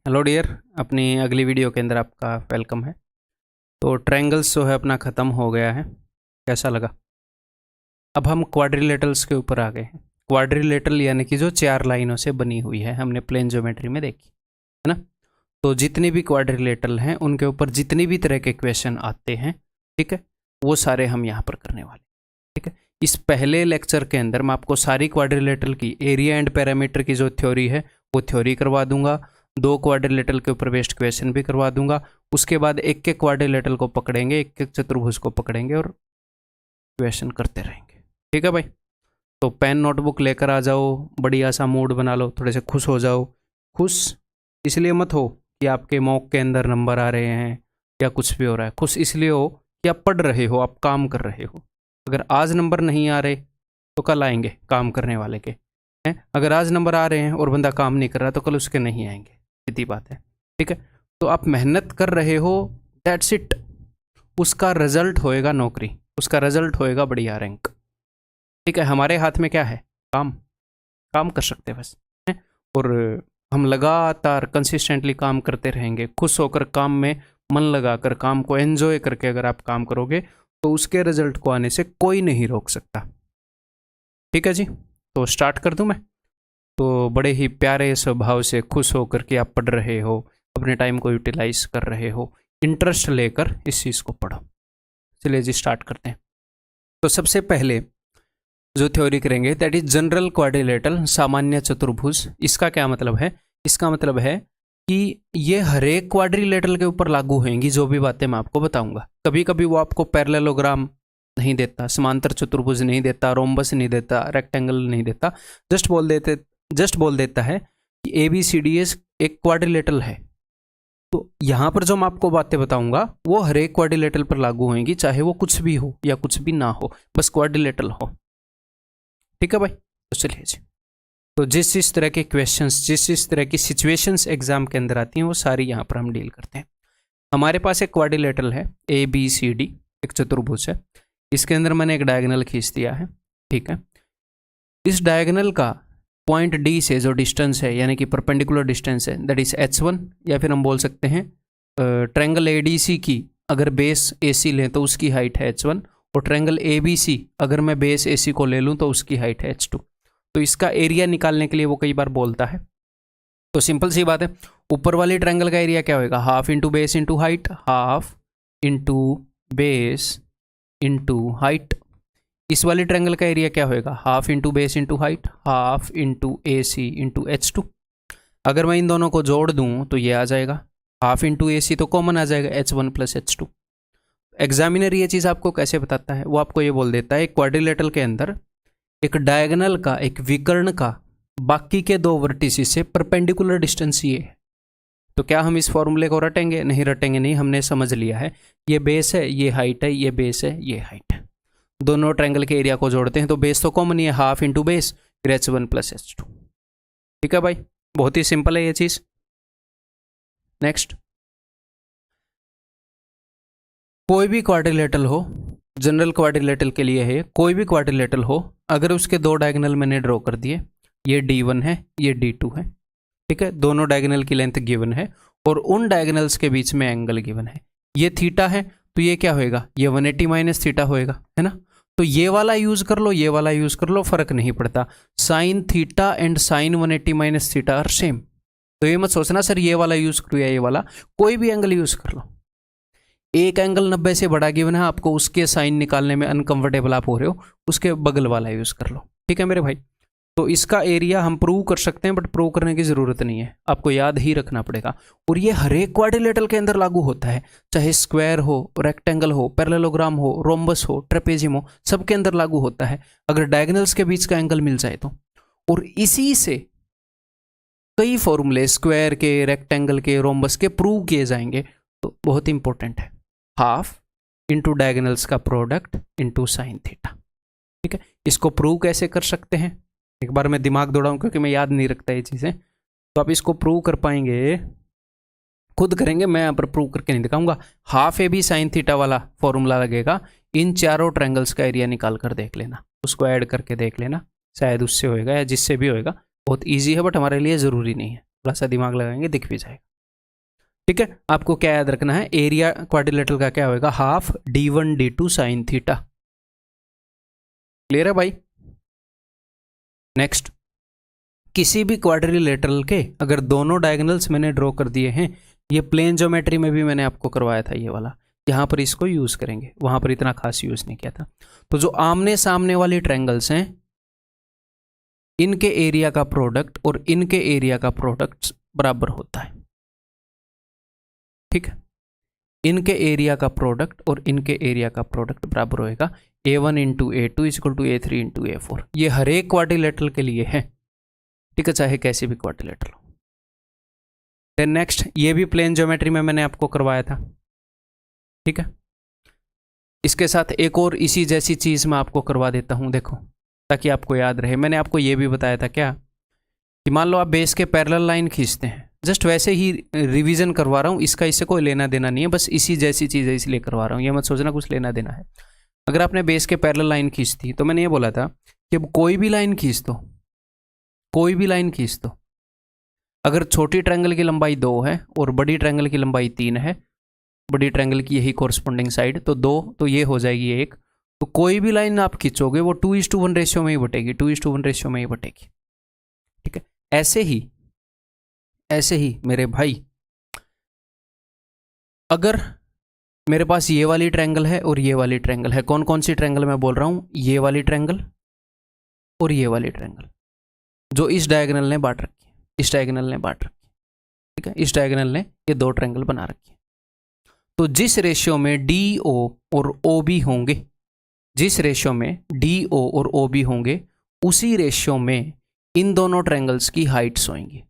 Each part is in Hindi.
हेलो डियर, अपनी अगली वीडियो के अंदर आपका वेलकम है। तो ट्रायंगल्स जो है अपना ख़त्म हो गया है, कैसा लगा? अब हम क्वाड्रिलेटरल्स के ऊपर आ गए हैं। क्वाड्रिलेटरल यानी कि जो चार लाइनों से बनी हुई है, हमने प्लेन ज्योमेट्री में देखी है ना। तो जितनी भी क्वाड्रिलेटरल हैं उनके ऊपर जितनी भी तरह के क्वेश्चन आते हैं, ठीक है, वो सारे हम यहाँ पर करने वाले, ठीक है। इस पहले लेक्चर के अंदर मैं आपको सारी क्वाड्रिलेटरल की एरिया एंड पैरामीटर की जो थ्योरी है वो थ्योरी करवा दूंगा, 2 क्वाड्रिलेटरल के ऊपर बेस्ड क्वेश्चन भी करवा दूंगा। उसके बाद एक एक क्वाड्रिलेटरल को पकड़ेंगे, एक एक चतुर्भुज को पकड़ेंगे और क्वेश्चन करते रहेंगे, ठीक है भाई। तो पेन नोटबुक लेकर आ जाओ, बढ़िया सा मूड बना लो, थोड़े से खुश हो जाओ। खुश इसलिए मत हो कि आपके मॉक के अंदर नंबर आ रहे हैं या कुछ भी हो रहा है, खुश इसलिए हो कि आप पढ़ रहे हो, आप काम कर रहे हो। अगर आज नंबर नहीं आ रहे तो कल आएंगे काम करने वाले के हैं। अगर आज नंबर आ रहे हैं और बंदा काम नहीं कर रहा तो कल उसके नहीं आएंगे, सीधी बात है, ठीक है। तो आप मेहनत कर रहे हो, दैट्स इट। उसका रिजल्ट होएगा नौकरी, उसका रिजल्ट होएगा बढ़िया रैंक, ठीक है। हमारे हाथ में क्या है? काम कर सकते हैं बस, है? और हम लगातार कंसिस्टेंटली काम करते रहेंगे, खुश होकर काम में मन लगाकर, काम को एंजॉय करके अगर आप काम करोगे तो उसके रिजल्ट को आने से कोई नहीं रोक सकता, ठीक है जी। तो स्टार्ट कर दूं मैं? तो बड़े ही प्यारे स्वभाव से खुश होकर के आप पढ़ रहे हो, अपने टाइम को यूटिलाइज कर रहे हो, इंटरेस्ट लेकर इस चीज़ को पढ़ो। चलिए जी स्टार्ट करते हैं। तो सबसे पहले जो थ्योरी करेंगे दैट इज जनरल क्वाड्रिलेटरल, सामान्य चतुर्भुज। इसका क्या मतलब है? इसका मतलब है कि ये हर एक क्वाड्रिलेटरल के ऊपर लागू होंगी, जो भी बातें मैं आपको बताऊंगा। कभी कभी वो आपको पैरेललोग्राम नहीं देता, समांतर चतुर्भुज नहीं देता, रोम्बस नहीं देता, रेक्टेंगल नहीं देता, जस्ट बोल देता है कि ABCDS एक क्वाड्रिलेटरल है। तो यहाँ पर जो मैं आपको बातें बताऊंगा वो हर एक क्वाड्रिलेटरल पर लागू होंगी, चाहे वो कुछ भी हो या कुछ भी ना हो, बस क्वाड्रिलेटरल हो, ठीक है भाई। तो चलिए जी, तो जिस तरह के क्वेश्चंस, जिस तरह की सिचुएशंस एग्जाम के अंदर आती हैं वो सारी यहाँ पर हम डील करते हैं। हमारे पास एक क्वाड्रिलेटरल है ABCD, एक चतुर्भुज है। इसके अंदर मैंने एक डायगोनल खींच दिया है, ठीक है। इस डायगोनल का पॉइंट D से जो डिस्टेंस है, यानी कि परपेंडिकुलर डिस्टेंस है, दैट इज H1, या फिर हम बोल सकते हैं ट्रायंगल ADC की अगर बेस AC लें तो उसकी हाइट है H1, और ट्रायंगल ABC अगर मैं बेस AC को ले लूँ तो उसकी हाइट है H2। तो इसका एरिया निकालने के लिए वो कई बार बोलता है। तो सिंपल सी बात है, ऊपर वाली ट्रायंगल का एरिया क्या होगा? Half into base into height, half into base into height. इस वाली ट्रायंगल का एरिया क्या होगा? Half into base into height, half into AC into H2। अगर मैं इन दोनों को जोड़ दूं तो ये आ जाएगा, हाफ इंटू AC तो कॉमन आ जाएगा, H1 प्लस H2। एग्जामिनर ये चीज़ आपको कैसे बताता है? वो आपको ये बोल देता है क्वाड्रिलेटरल के अंदर एक डायगोनल का, एक विकर्ण का बाकी के 2 वर्टिसेस से परपेंडिकुलर डिस्टेंस ये है। तो क्या हम इस फॉर्मूले को रटेंगे? नहीं रटेंगे, नहीं, हमने समझ लिया है ये बेस है, ये हाइट है, ये बेस है, ये हाइट है। दोनों ट्रायंगल के एरिया को जोड़ते हैं तो बेस तो कॉमन ही है, हाफ इंटू बेस फिर H1 प्लस H2, ठीक है भाई। बहुत ही सिंपल है ये चीज। नेक्स्ट, कोई भी क्वाड्रिलेटरल हो, जनरल क्वाड्रिलेटरल के लिए है, कोई भी क्वाड्रिलेटरल हो, अगर उसके 2 डायगोनल मैंने ड्रॉ कर दिए, ये D1 है, ये D2 है, ठीक है। दोनों डायगोनल की लेंथ गिवन है और उन डायगोनल्स के बीच में एंगल गिवन है। ये थीटा है तो ये क्या होएगा? ये 180 माइनस थीटा होएगा, है ना। तो ये वाला यूज कर लो, ये वाला यूज कर लो, फर्क नहीं पड़ता। Sine theta and sine 180 minus theta are same. तो ये मत सोचना सर ये वाला यूज करो या ये वाला, कोई भी एंगल यूज कर लो। एक एंगल 90 से बड़ा गिवन है, आपको उसके साइन निकालने में अनकंफर्टेबल आप हो रहे हो, उसके बगल वाला यूज कर लो, ठीक है मेरे भाई। तो इसका एरिया हम प्रूव कर सकते हैं, बट प्रूव करने की जरूरत नहीं है, आपको याद ही रखना पड़ेगा। और ये हर एक क्वाड्रिलेटरल के अंदर लागू होता है, चाहे स्क्वायर हो, रेक्टेंगल हो, पैरेललोग्राम हो, रोम्बस हो, ट्रेपेजियम हो, सबके अंदर लागू होता है अगर डायगोनल्स के बीच का एंगल मिल जाए तो। और इसी से कई फॉर्मूले स्क्वायर के, रेक्टेंगल के, रोम्बस के प्रूव किए जाएंगे। तो बहुत इंपॉर्टेंट है, हाफ इंटू डायगोनल्स का प्रोडक्ट इंटू साइन थीटा, ठीक है। इसको प्रूव कैसे कर सकते हैं? एक बार मैं दिमाग दौड़ाऊं क्योंकि मैं याद नहीं रखता ये चीज़ें। तो आप इसको प्रूव कर पाएंगे, खुद करेंगे, मैं यहाँ पर प्रूव करके नहीं दिखाऊंगा। हाफ AB साइन थीटा वाला फॉर्मूला लगेगा, इन चारों ट्रायंगल्स का एरिया निकाल कर देख लेना, उसको ऐड करके देख लेना, शायद उससे होएगा या जिससे भी होएगा। बहुत ईजी है बट हमारे लिए ज़रूरी नहीं है, थोड़ा सा दिमाग लगाएंगे दिख भी जाएगा, ठीक है, आपको क्या याद रखना है, एरिया क्वाड्रिलेटरल का क्या होगा, half d1 d2 sine theta. Clear है भाई। नेक्स्ट, किसी भी क्वाड्रिलेटरल के अगर दोनों डायगोनल्स मैंने ड्रॉ कर दिए हैं, ये प्लेन ज्योमेट्री में भी मैंने आपको करवाया था ये वाला, यहाँ पर इसको यूज करेंगे, वहां पर इतना खास यूज नहीं किया था। तो जो आमने सामने वाली ट्रायंगल्स हैं, इनके एरिया का प्रोडक्ट और इनके एरिया का प्रोडक्ट बराबर होता है। ठीक है, इनके एरिया का प्रोडक्ट और इनके एरिया का प्रोडक्ट बराबर होएगा A1 into A2 equal to A3 into A4। ये हर एक क्वाड्रिलेटरल के लिए है। ठीक है, चाहे कैसे भी क्वाड्रिलेटरल हो। देन नेक्स्ट, ये भी प्लेन ज्योमेट्री में मैंने आपको करवाया था। ठीक है, इसके साथ एक और इसी जैसी चीज मैं आपको करवा देता हूं, देखो, ताकि आपको याद रहे। मैंने आपको ये भी बताया था क्या, कि मान लो आप बेस के पैरेलल लाइन खींचते हैं, जस्ट वैसे ही रिवीजन करवा रहा हूँ, इसका इससे कोई लेना देना नहीं है, बस इसी जैसी चीज़ है इसलिए करवा रहा हूँ, ये मत सोचना कुछ लेना देना है। अगर आपने बेस के पैरेलल लाइन खींचती, तो मैंने ये बोला था कि अब कोई भी लाइन खींच दो, कोई भी लाइन खींच दो, अगर छोटी ट्रायंगल की लंबाई 2 है और बड़ी ट्रायंगल की लंबाई 3 है, बड़ी ट्रायंगल की यही कॉरस्पॉन्डिंग साइड, तो 2, तो ये हो जाएगी 1, तो कोई भी लाइन आप खींचोगे वो 2:1 रेशियो में ही बटेगी, 2:1 रेशियो में ही बटेगी। ठीक है, ऐसे ही मेरे भाई, अगर मेरे पास ये वाली ट्रायंगल है और ये वाली ट्रायंगल है, कौन कौन सी ट्रायंगल मैं बोल रहा हूं, ये वाली ट्रायंगल और ये वाली ट्रायंगल, जो इस डायगोनल ने बांट रखी है, इस डायगोनल ने बांट रखी है। ठीक है, इस डायगोनल ने ये 2 ट्रायंगल बना रखी है। तो जिस रेशियो में DO और OB होंगे, जिस रेशियो में DO और OB होंगे, उसी रेशियो में इन दोनों ट्रायंगल्स की हाइट्स होंगी,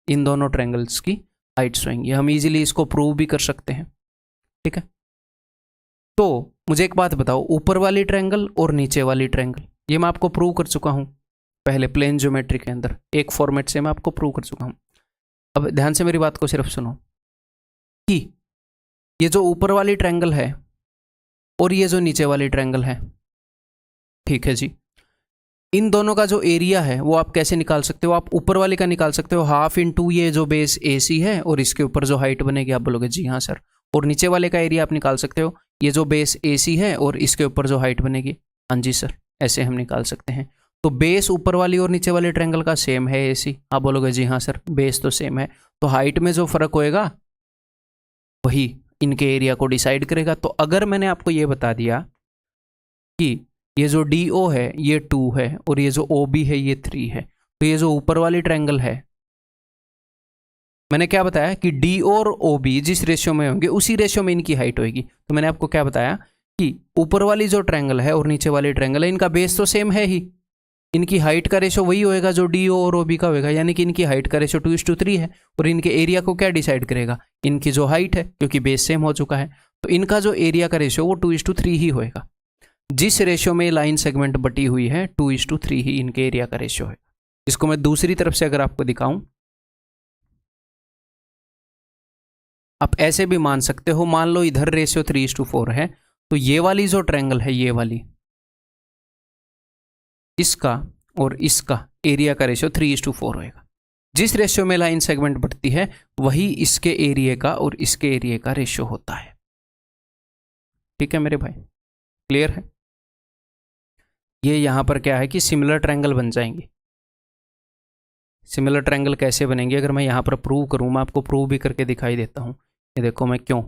इन दोनों ट्रायंगल्स की हाइट्स होंगी। हम इजीली इसको प्रूव भी कर सकते हैं। ठीक है, तो मुझे एक बात बताओ, ऊपर वाली ट्रायंगल और नीचे वाली ट्रायंगल, ये मैं आपको प्रूव कर चुका हूं पहले प्लेन ज्योमेट्री के अंदर, एक फॉर्मेट से मैं आपको प्रूव कर चुका हूं। अब ध्यान से मेरी बात को सिर्फ सुनो, कि ये जो ऊपर वाली ट्रायंगल है और ये जो नीचे वाली ट्रायंगल है, ठीक है जी, इन दोनों का जो एरिया है वो आप कैसे निकाल सकते हो, आप ऊपर वाले का निकाल सकते हो, हाफ इंटू ये जो बेस AC है और इसके ऊपर जो हाइट बनेगी, आप बोलोगे जी हाँ सर। और नीचे वाले का एरिया आप निकाल सकते हो, ये जो बेस AC है और इसके ऊपर जो हाइट बनेगी, हाँ जी सर, ऐसे हम निकाल सकते हैं। तो बेस ऊपर वाली और नीचे वाले ट्रायंगल का सेम है AC, आप बोलोगे जी हाँ सर, बेस तो सेम है, तो हाइट में जो फर्क होएगा वही इनके एरिया को डिसाइड करेगा। तो अगर मैंने आपको ये बता दिया कि ये जो DO है ये 2 है और ये जो OB है ये 3 है, तो ये जो ऊपर वाली ट्रायंगल है, मैंने क्या बताया कि DO और OB जिस रेशियो में होंगे उसी रेशियो में इनकी हाइट होगी। तो मैंने आपको क्या बताया कि ऊपर वाली जो ट्रायंगल है और नीचे वाली ट्रायंगल है, इनका बेस तो सेम है ही, इनकी हाइट का रेशियो वही होएगा जो DO और OB का होएगा, यानी कि इनकी हाइट का रेशियो 2:3 है। और इनके एरिया को क्या डिसाइड करेगा, इनकी जो हाइट है, क्योंकि बेस सेम हो चुका है, तो इनका जो एरिया का रेशियो वो 2:3 ही होएगा। जिस रेशियो में लाइन सेगमेंट बटी हुई है 2:3 ही इनके एरिया का रेशियो है। इसको मैं दूसरी तरफ से अगर आपको दिखाऊं, आप ऐसे भी मान सकते हो, मान लो इधर रेशियो 3:4 है, तो ये वाली जो ट्रायंगल है, ये वाली, इसका और इसका एरिया का रेशियो 3:4 होएगा। जिस रेशियो में लाइन सेगमेंट बढ़ती है वही इसके एरिया का और इसके एरिया का रेशियो होता है। ठीक है मेरे भाई, क्लियर है। ये यहां पर क्या है कि सिमिलर ट्रायंगल बन जाएंगे। सिमिलर ट्रायंगल कैसे बनेंगे, अगर मैं यहां पर प्रूव करूं, मैं आपको प्रूव भी करके दिखाई देता हूं। ये देखो मैं क्यों,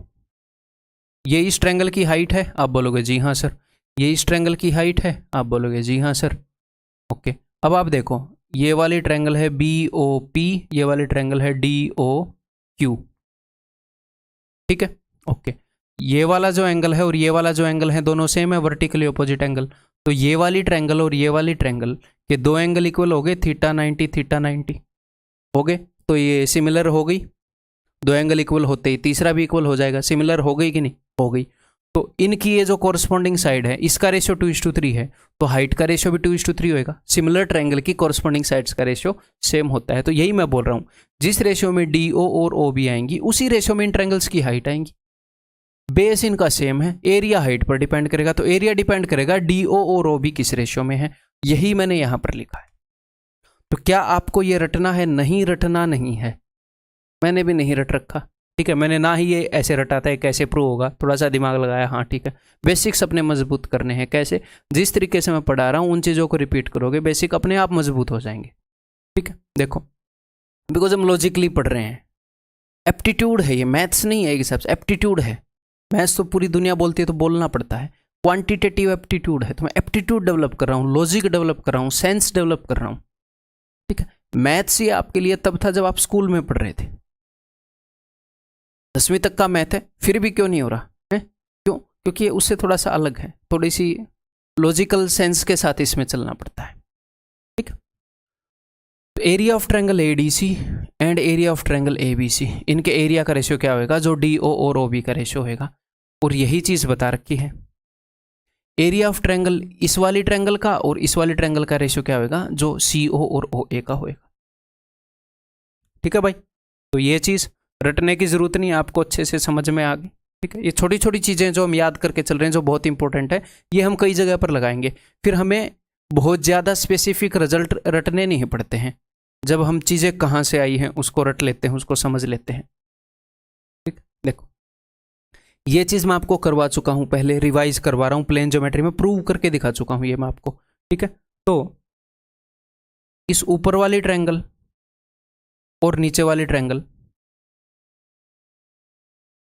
ये इस ट्रायंगल की हाइट है, आप बोलोगे जी हाँ सर, ये इस ट्रायंगल की हाइट है, आप बोलोगे जी हाँ सर। ओके, अब आप देखो, ये वाली ट्रायंगल है BOP, ये वाली ट्रायंगल है DOQ। ठीक है, ओके, ये वाला जो एंगल है और ये वाला जो एंगल है दोनों सेम है, वर्टिकली ऑपोजिट एंगल। तो ये वाली ट्रायंगल और ये वाली ट्रायंगल के 2 एंगल इक्वल हो गए, θ90 हो गए, तो ये सिमिलर हो गई। 2 एंगल इक्वल होते ही तीसरा भी इक्वल हो जाएगा, सिमिलर हो गई कि नहीं, हो गई। तो इनकी ये जो कॉरस्पॉन्डिंग साइड है, इसका रेशियो 2:3 है, तो हाइट का रेशियो भी 2:3 होएगा। सिमिलर ट्रायंगल की कॉरस्पॉन्डिंग साइड्स का रेशियो सेम होता है। तो यही मैं बोल रहा हूँ, जिस रेशियो में DO और OB आएंगी उसी रेशियो में इन ट्रायंगल्स की हाइट आएंगी। बेस इनका सेम है, एरिया हाइट पर डिपेंड करेगा, तो एरिया डिपेंड करेगा DO और OB किस रेशियो में है, यही मैंने यहां पर लिखा है। तो क्या आपको ये रटना है, नहीं रटना नहीं है, मैंने भी नहीं रट रखा, ठीक है, मैंने ना ही ये ऐसे रटा था, कैसे प्रूव होगा, थोड़ा सा दिमाग लगाया, हाँ ठीक है। बेसिक्स अपने मजबूत करने हैं, कैसे, जिस तरीके से मैं पढ़ा रहा हूँ उन चीज़ों को रिपीट करोगे, बेसिक अपने आप मजबूत हो जाएंगे। ठीक है, देखो, बिकॉज हम लॉजिकली पढ़ रहे हैं, एप्टीट्यूड है ये, मैथ्स नहीं है एक हिसाब से, एप्टीट्यूड है। मैथ्स तो पूरी दुनिया बोलती है तो बोलना पड़ता है, क्वांटिटेटिव एप्टीट्यूड है, तो मैं एप्टीट्यूड डेवलप कर रहा हूँ, लॉजिक डेवलप कर रहा हूँ, सेंस डेवलप कर रहा हूँ। ठीक है, मैथ्स ये आपके लिए तब था जब आप स्कूल में पढ़ रहे थे, 10वीं तक का मैथ है, फिर भी क्यों नहीं हो रहा है, क्यों? क्योंकि ये उससे थोड़ा सा अलग है, थोड़ी सी लॉजिकल सेंस के साथ इसमें चलना पड़ता है। ठीक है, तो area of triangle ADC and area of triangle ABC, इनके एरिया का रेशियो क्या होगा, जो डी ओ और ओ बी का रेशियो होगा, और यही चीज बता रखी है। एरिया ऑफ ट्रायंगल इस वाली ट्रायंगल का और इस वाली ट्रायंगल का रेशियो क्या होगा, जो सी ओ और ओ ए का होगा। ठीक है भाई, तो ये चीज रटने की जरूरत नहीं, आपको अच्छे से समझ में आ गई। ठीक है, ये छोटी छोटी चीजें जो हम याद करके चल रहे हैं, जो बहुत इंपॉर्टेंट है, ये हम कई जगह पर लगाएंगे, फिर हमें बहुत ज़्यादा स्पेसिफिक रिजल्ट रटने नहीं पड़ते हैं, जब हम चीज़ें कहाँ से आई हैं उसको रट लेते हैं, उसको समझ लेते हैं। ठीक, देखो ये चीज़ मैं आपको करवा चुका हूँ, पहले रिवाइज करवा रहा हूँ, प्लेन ज्योमेट्री में प्रूव करके दिखा चुका हूँ ये मैं आपको। ठीक है, तो इस ऊपर वाली ट्रायंगल और नीचे वाली ट्रायंगल,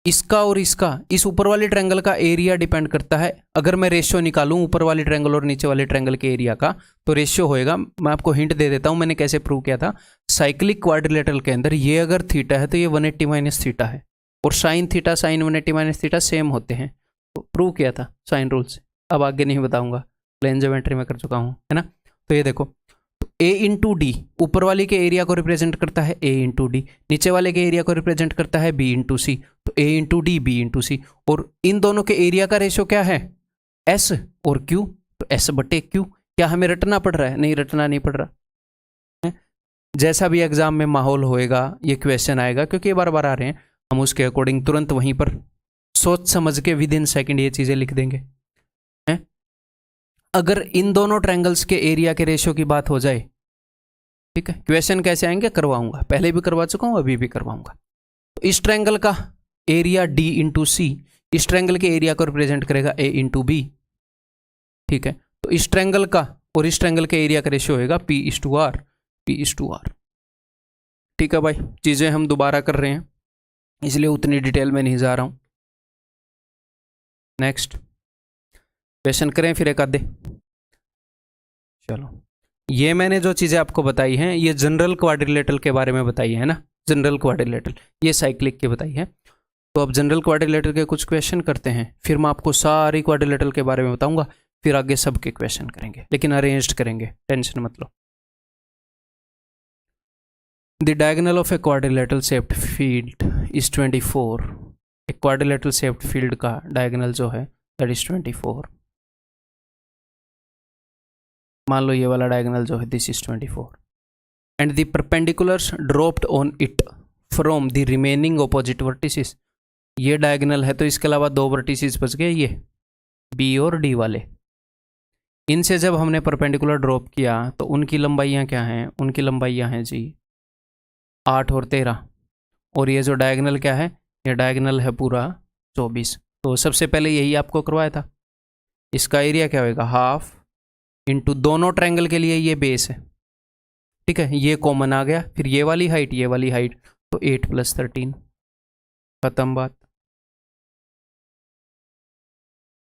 इसका और इसका, इस ऊपर वाले ट्रायंगल का एरिया डिपेंड करता है। अगर मैं रेशियो निकालूं ऊपर वाले ट्रायंगल और नीचे वाले ट्रायंगल के एरिया का, तो रेशियो होएगा, मैं आपको हिंट दे देता हूं मैंने कैसे प्रूव किया था। साइक्लिक क्वाड्रिलेटरल के अंदर ये अगर थीटा है तो ये 180 माइनस थीटा है, और sine theta sine 180 minus theta same होते हैं, तो प्रूव किया था साइन रूल से। अब आगे नहीं बताऊंगा, प्लेन ज्योमेट्री में कर चुका हूँ, है ना। तो ये देखो, ए इंटू डी ऊपर वाले के एरिया को रिप्रेजेंट करता है ए इंटू डी, नीचे वाले के एरिया को रिप्रेजेंट करता है बी इंटू सी, तो ए इंटू डी बी इंटू सी, और इन दोनों के एरिया का रेशियो क्या है, एस और क्यू, तो एस बटे क्यू। क्या हमें रटना पड़ रहा है, नहीं रटना नहीं पड़ रहा है। जैसा भी एग्जाम में माहौल होएगा, ये क्वेश्चन आएगा, क्योंकि ये बार बार आ रहे हैं, हम उसके अकॉर्डिंग तुरंत वहीं पर सोच समझ के विद इन सेकेंड ये चीजें लिख देंगे। अगर इन दोनों ट्रायंगल्स के एरिया के रेशियो की बात हो जाए, ठीक है, क्वेश्चन कैसे आएंगे करवाऊंगा, पहले भी करवा चुका हूं, अभी भी करवाऊंगा। तो इस ट्रायंगल का एरिया डी इंटू सी, इस ट्रायंगल के एरिया को रिप्रेजेंट करेगा ए इंटू बी। ठीक है, तो इस ट्रायंगल का और इस ट्रायंगल के एरिया का रेशियो होगा P is to R, P is to R. ठीक है भाई, चीजें हम दोबारा कर रहे हैं, इसलिए उतनी डिटेल में नहीं जा रहा हूं। नेक्स्ट क्वेश्चन करें फिर एक आधे। चलो, ये मैंने जो चीज़ें आपको बताई हैं, ये जनरल क्वाड्रिलेटरल के बारे में बताई है ना, जनरल क्वाड्रिलेटरल, ये साइक्लिक की बताई है। तो अब जनरल क्वाड्रिलेटरल के कुछ क्वेश्चन करते हैं, फिर मैं आपको सारी क्वाड्रिलेटरल के बारे में बताऊंगा, फिर आगे सबके क्वेश्चन करेंगे, लेकिन अरेंज्ड करेंगे, टेंशन मत लो। The diagonal of a quadrilateral shaped field is 24। एक क्वाड्रिलेटरल शेप्ड फील्ड का डायगोनल जो है दैट इज 24। मान लो ये वाला डायगोनल जो है this is 24, and the perpendiculars dropped on it from the remaining opposite vertices. ये डायगोनल है तो इसके अलावा दो वर्टिसेस बच गए, ये बी और डी वाले। इनसे जब हमने परपेंडिकुलर ड्रॉप किया तो उनकी लंबाइयाँ क्या हैं, उनकी लंबाइयाँ हैं जी 8 और 13, और ये जो डायगोनल क्या है, ये डायगोनल है पूरा 24। तो सबसे पहले यही आपको करवाया था, इसका एरिया क्या होगा, हाफ इंटू दोनों ट्रायंगल के लिए ये बेस है। ठीक है, ये कॉमन आ गया, फिर ये वाली हाइट ये वाली हाइट, तो 8 + 13, खत्म बात।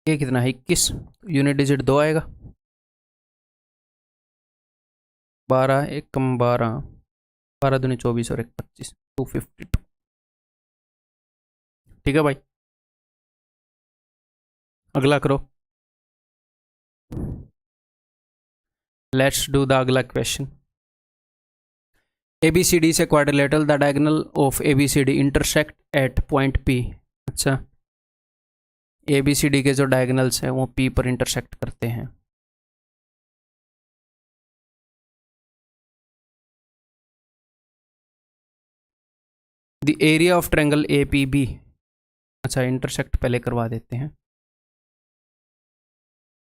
ये कितना है 21, यूनिट डिजिट 2 आएगा, 12 1 कम 12, 12 दूनी 24 और 1 25, 252। ठीक है भाई, अगला करो। लेट्स डू द अगला क्वेश्चन। ABCD से quadrilateral, the diagonal of ABCD intersect at point P। अच्छा, ABCD के जो डायगोनल्स हैं वो P पर इंटरसेक्ट करते हैं। The area of triangle APB। अच्छा, इंटरसेक्ट पहले करवा देते हैं।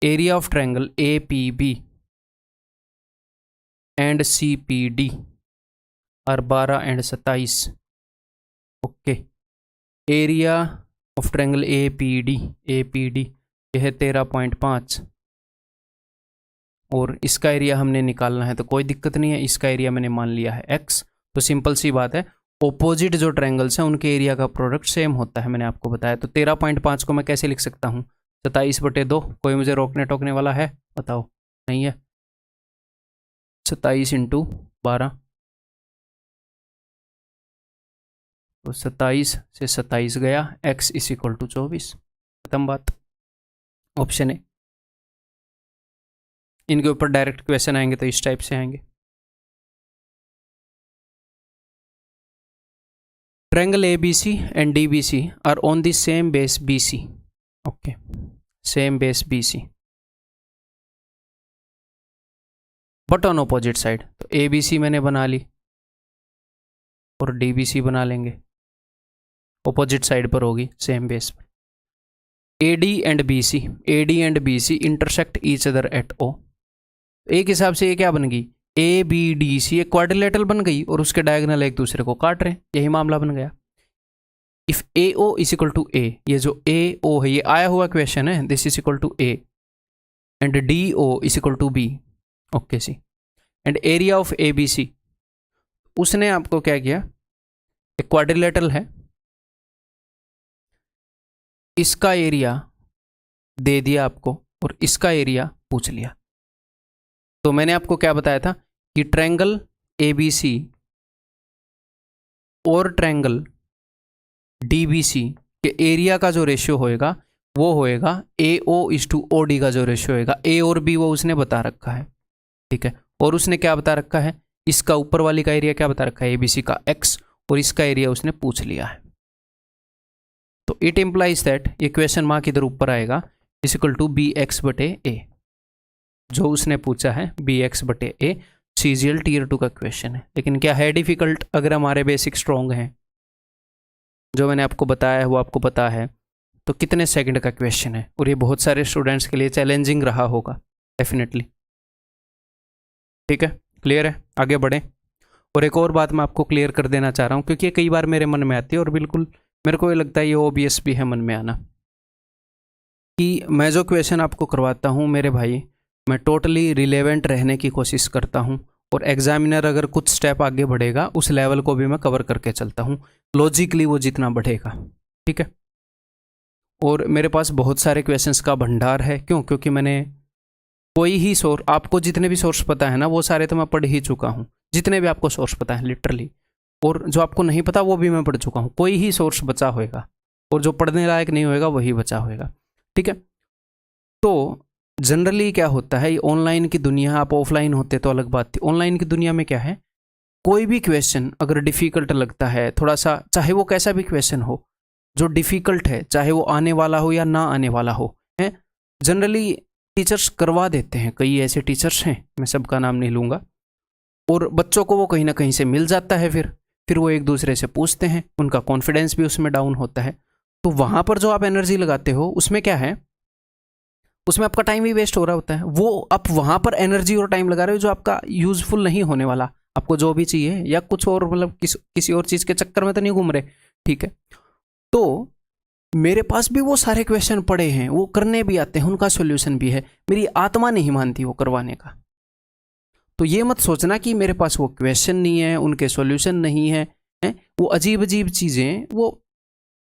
Area of triangle APB and CPD और 12 और 27। Okay, area of triangle APD यह है 13.5 और इसका एरिया हमने निकालना है, तो कोई दिक्कत नहीं है, इसका एरिया मैंने मान लिया है x। तो सिंपल सी बात है, ओपोजिट जो ट्रायंगल्स हैं उनके एरिया का प्रोडक्ट सेम होता है, मैंने आपको बताया। तो 13.5 को मैं कैसे लिख सकता हूँ, 27/2। कोई मुझे रोकने टोकने वाला है, बताओ? नहीं है। 27 × 12, तो 27 से 27 गया, x = 24। खत्म बात। ऑप्शन है। इनके ऊपर डायरेक्ट क्वेश्चन आएंगे तो इस टाइप से आएंगे। Triangle ABC and DBC are on the same base BC. Okay, same base BC, but on opposite side. तो ABC मैंने बना ली और DBC बना लेंगे, ऑपोजिट साइड पर होगी, सेम बेस पर। AD and BC intersect each other at O। एक हिसाब से ये क्या बन गई, ABDC एक क्वाड्रिलेटरल बन गई और उसके डायगोनल एक दूसरे को काट रहे हैं, यही मामला बन गया। इफ AO = A, ये जो AO है ये आया हुआ क्वेश्चन है, this = A and DO = B। Okay C, and area of ABC, उसने आपको क्या किया, एक क्वाड्रिलेटरल है, इसका एरिया दे दिया आपको और इसका एरिया पूछ लिया। तो मैंने आपको क्या बताया था कि ट्रायंगल ABC और ट्रायंगल DBC के एरिया का जो रेशियो होएगा वो होएगा AO/OD का जो रेशियो होएगा। A और B वो उसने बता रखा है, ठीक है। और उसने क्या बता रखा है, इसका ऊपर वाली का एरिया क्या बता रखा है, ABC का x, और इसका एरिया उसने पूछ लिया है। तो इट इम्प्लाइज दैट ये क्वेश्चन मार्क इधर ऊपर आएगा, = BX/A, जो उसने पूछा है BX/A। CGL Tier 2 का क्वेश्चन है, लेकिन क्या है डिफिकल्ट, अगर हमारे बेसिक स्ट्रॉन्ग हैं, जो मैंने आपको बताया है वो आपको पता है, तो कितने सेकंड का क्वेश्चन है, और ये बहुत सारे स्टूडेंट्स के लिए चैलेंजिंग रहा होगा डेफिनेटली। ठीक है, क्लियर है, आगे बढ़ें। और एक और बात मैं आपको क्लियर कर देना चाह रहा हूँ, क्योंकि ये कई बार मेरे मन में आती है और बिल्कुल मेरे को ये लगता है ये OBS भी है मन में आना, कि मैं जो क्वेश्चन आपको करवाता हूँ मेरे भाई, मैं टोटली रिलेवेंट रहने की कोशिश करता हूँ, और एग्जामिनर अगर कुछ स्टेप आगे बढ़ेगा उस लेवल को भी मैं कवर करके चलता हूँ, लॉजिकली वो जितना बढ़ेगा, ठीक है। और मेरे पास बहुत सारे क्वेश्चंस का भंडार है, क्यों, क्योंकि मैंने कोई ही सोर्स, आपको जितने भी सोर्स पता है ना वो सारे तो मैं पढ़ ही चुका हूँ, जितने भी आपको सोर्स पता है लिटरली, और जो आपको नहीं पता वो भी मैं पढ़ चुका हूँ। कोई ही सोर्स बचा होएगा और जो पढ़ने लायक नहीं होएगा वही बचा होएगा, ठीक है। तो जनरली क्या होता है, ऑनलाइन की दुनिया, आप ऑफलाइन होते तो अलग बात थी, ऑनलाइन की दुनिया में क्या है, कोई भी क्वेश्चन अगर डिफ़िकल्ट लगता है थोड़ा सा, चाहे वो कैसा भी क्वेश्चन हो जो डिफ़िकल्ट है, चाहे वो आने वाला हो या ना आने वाला हो, है जनरली टीचर्स करवा देते हैं। कई ऐसे टीचर्स हैं, मैं सबका नाम नहीं लूँगा, और बच्चों को वो कहीं ना कहीं से मिल जाता है, फिर वो एक दूसरे से पूछते हैं, उनका कॉन्फिडेंस भी उसमें डाउन होता है। तो वहाँ पर जो आप एनर्जी लगाते हो उसमें क्या है, उसमें आपका टाइम ही वेस्ट हो रहा होता है। वो आप वहाँ पर एनर्जी और टाइम लगा रहे हो जो आपका यूजफुल नहीं होने वाला, आपको जो भी चाहिए, या कुछ और मतलब किसी और चीज़ के चक्कर में तो नहीं घूम रहे, ठीक है। तो मेरे पास भी वो सारे क्वेश्चन पड़े हैं, वो करने भी आते हैं, उनका सॉल्यूशन भी है, मेरी आत्मा नहीं मानती वो करवाने का। तो ये मत सोचना कि मेरे पास वो क्वेश्चन नहीं है, उनके सॉल्यूशन नहीं है, वो अजीब अजीब चीज़ें, वो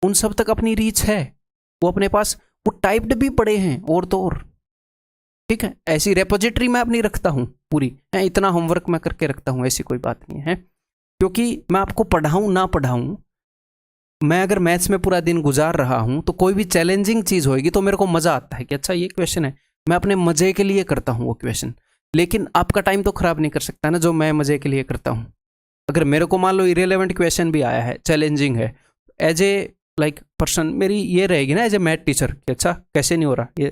उन सब तक अपनी रीच है, वो अपने पास वो टाइप्ड भी पड़े हैं और तो और, ठीक है। ऐसी रेपोजिटरी मैं अपनी रखता हूँ पूरी, इतना होमवर्क मैं करके रखता हूँ, ऐसी कोई बात नहीं है। क्योंकि मैं आपको पढ़ाऊँ ना पढ़ाऊँ, मैं अगर मैथ्स में पूरा दिन गुजार रहा हूँ तो कोई भी चैलेंजिंग चीज़ होगी तो मेरे को मज़ा आता है कि अच्छा ये क्वेश्चन है, मैं अपने मज़े के लिए करता हूँ वो क्वेश्चन। लेकिन आपका टाइम तो ख़राब नहीं कर सकता ना जो मैं मज़े के लिए करता हूँ। अगर मेरे को मान लो इरेलेवेंट क्वेश्चन भी आया है, चैलेंजिंग है, एज ए लाइक पर्सन मेरी ये रहेगी ना एज ए मैथ टीचर कि अच्छा कैसे नहीं हो रहा, ये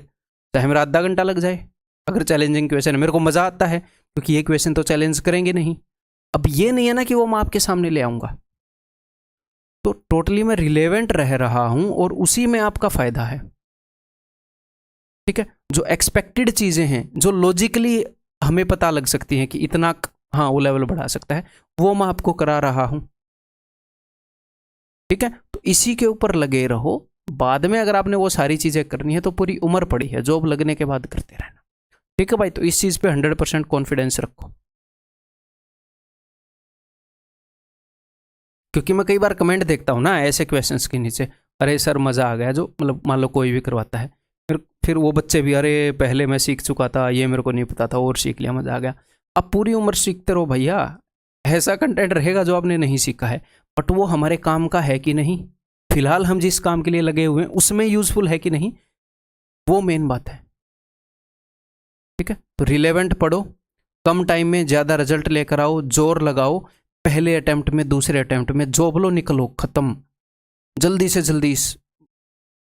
चाहे मेरा आधा घंटा लग जाए, अगर चैलेंजिंग क्वेश्चन है मेरे को मज़ा आता है, क्योंकि ये क्वेश्चन तो चैलेंज करेंगे नहीं। अब ये नहीं है ना कि वो मैं आपके सामने ले आऊँगा, तो टोटली मैं रिलेवेंट रह रहा हूँ और उसी में आपका फ़ायदा है, ठीक है। जो एक्सपेक्टेड चीज़ें हैं, जो लॉजिकली हमें पता लग सकती हैं कि इतना हाँ वो लेवल बढ़ा सकता है, वो मैं आपको करा रहा हूँ, ठीक है। तो इसी के ऊपर लगे रहो। बाद में अगर आपने वो सारी चीज़ें करनी है तो पूरी उम्र पड़ी है, जॉब लगने के बाद करते रहना। ठीक है भाई, तो इस चीज़ पे 100% कॉन्फिडेंस रखो। क्योंकि मैं कई बार कमेंट देखता हूँ ना ऐसे क्वेश्चंस के नीचे, अरे सर मज़ा आ गया, जो मतलब मान लो कोई भी करवाता है, फिर वो बच्चे भी, अरे पहले मैं सीख चुका था, ये मेरे को नहीं पता था और सीख लिया, मज़ा आ गया। अब पूरी उम्र सीखते रहो भैया, ऐसा कंटेंट रहेगा जो आपने नहीं सीखा है, बट वो हमारे काम का है कि नहीं, फिलहाल हम जिस काम के लिए लगे हुए हैं उसमें यूजफुल है कि नहीं, वो मेन बात है। ठीक है, तो रिलेवेंट पढ़ो, कम टाइम में ज़्यादा रिजल्ट लेकर आओ, जोर लगाओ, पहले अटेम्प्ट में दूसरे अटेम्प्ट में जॉब लो, निकलो, खत्म, जल्दी से जल्दी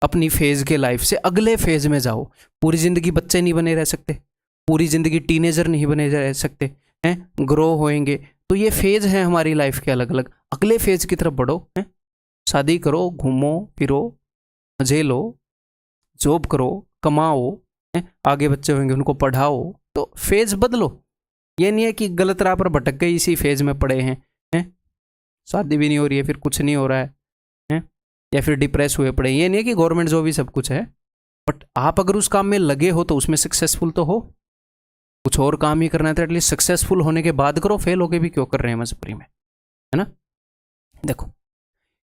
अपनी फेज के लाइफ से अगले फेज में जाओ। पूरी जिंदगी बच्चे नहीं बने रह सकते, पूरी जिंदगी टीनेजर नहीं बने रह सकते हैं, ग्रो होएंगे। तो ये फेज है हमारी लाइफ के अलग अलग, अगले फेज की तरफ बढ़ो, हैं, शादी करो, घूमो फिरो, मजे लो, जॉब करो, कमाओ, हैं, आगे बच्चे होंगे उनको पढ़ाओ, तो फेज बदलो। ये नहीं है कि गलत राह पर भटक गए, इसी फेज में पड़े हैं, शादी भी नहीं हो रही है, फिर कुछ नहीं हो रहा है, या फिर डिप्रेस हुए पड़े। ये नहीं है कि गवर्नमेंट जॉब ही सब कुछ है, बट आप अगर उस काम में लगे हो तो उसमें सक्सेसफुल तो हो। कुछ और काम ही करना है तो एटलीस्ट सक्सेसफुल होने के बाद करो, फेल होके भी क्यों कर रहे हैं मजबूरी में, है ना। देखो,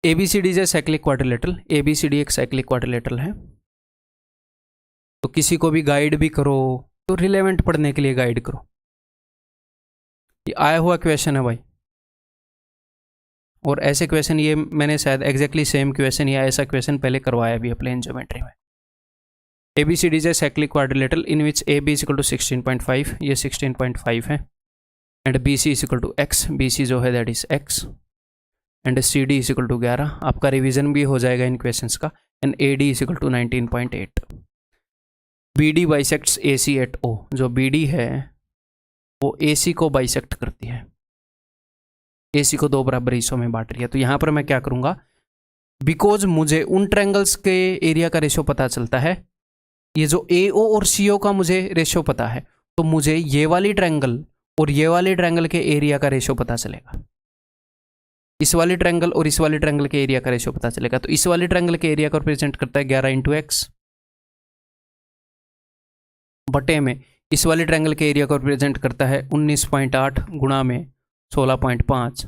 ABCD is a cyclic quadrilateral, ABCD एक साइक्लिक क्वाड्रिलेटरल है। तो किसी को भी गाइड भी करो तो रिलेवेंट पढ़ने के लिए गाइड करो। ये आया हुआ क्वेश्चन है भाई, और ऐसे क्वेश्चन ये मैंने शायद एग्जैक्टली सेम क्वेश्चन या ऐसा क्वेश्चन पहले करवाया भी है प्लेन ज्योमेट्री में। ABCD is a cyclic quadrilateral in which AB is equal to 16.5, ये 16.5 है, and BC is equal to X, BC जो है that is X, and CD is equal to 11। आपका रिवीजन भी हो जाएगा इन क्वेश्चंस का, and AD is equal to 19.8। BD bisects AC at O, जो BD है वो AC को बाइसेक्ट करती है, AC को दो बराबर हिस्सों में बांट रही है। तो यहाँ पर मैं क्या करूँगा, बिकॉज मुझे उन ट्रायंगल्स के एरिया का रेशो पता चलता है, ये जो AO और CO का मुझे रेशो पता है, तो मुझे ये वाली ट्रायंगल और ये वाली ट्रायंगल के एरिया का रेशो पता चलेगा, इस वाली ट्रायंगल और इस वाली ट्रायंगल के एरिया का रेशो पता चलेगा। तो इस वाली ट्रायंगल के एरिया को रिप्रेजेंट करता है 11 × X, बटे में इस वाली ट्रायंगल के एरिया को रिप्रेजेंट करता है 19.8 गुणा में 16.5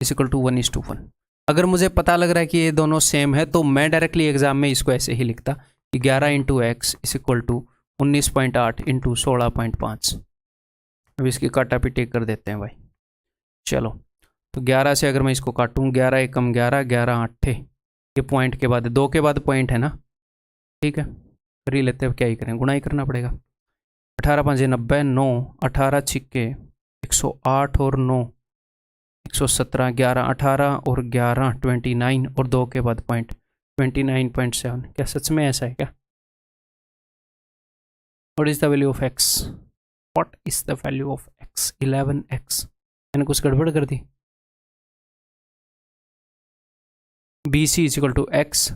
इज इक्वल टू 1:1। अगर मुझे पता लग रहा है कि ये दोनों सेम है तो मैं डायरेक्टली एग्जाम में इसको ऐसे ही लिखता कि 11 × X इज इक्वल टू 19.8 × 16.5। अब इसकी काटा पिटी कर देते हैं भाई। चलो, तो 11 से अगर मैं इसको काटूँ, 11 एकम 11, 11 8, ये पॉइंट के बाद 2 के बाद पॉइंट है ना, ठीक है, कर ही लेते हैं, क्या ही करें, गुणा ही करना पड़ेगा। 18 × 5 = 90, 9, 18 छिक्के 108 और 9 117, 11 18 और 11 29 और 2 के बाद पॉइंट 29.7। क्या सच में ऐसा है क्या? What is the value of x? What is the value of x? 11x। मैंने कुछ गड़बड़ कर दी। BC is equal to x,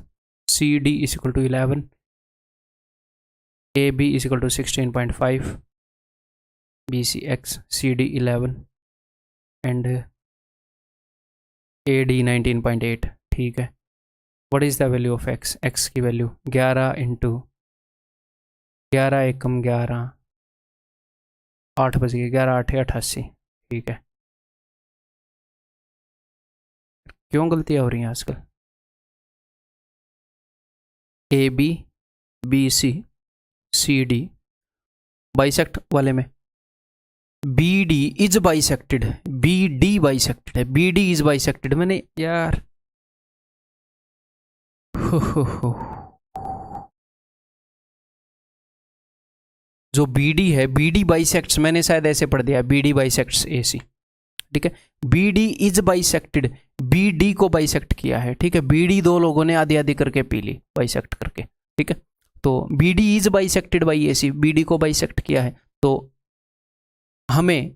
CD is equal to 11, AB is equal to 16.5, BC x, CD 11 and AD 19.8। ठीक है, what is the value of x? x की वैल्यू 11 × 11 एकम 11, 8 बज गए, 11 8 88। ठीक है, क्यों गलतियां हो रही हैं आजकल? AB BC CD बाइसेक्ट वाले में BD is bisected, BD bisected है, BD इज बाइसेक्टेड। मैंने यार जो BD है, BD बाइसेक्ट्स, मैंने शायद ऐसे पढ़ दिया, BD बाइसेक्ट्स AC। ठीक है, BD इज बाइसेक्टेड, BD को बाइसेक्ट किया है। ठीक है, BD दो लोगों ने आधी आधी करके पी ली, बाइसेक्ट करके। ठीक है, तो BD is bisected by AC, BD को बाइसेक्ट किया है। तो हमें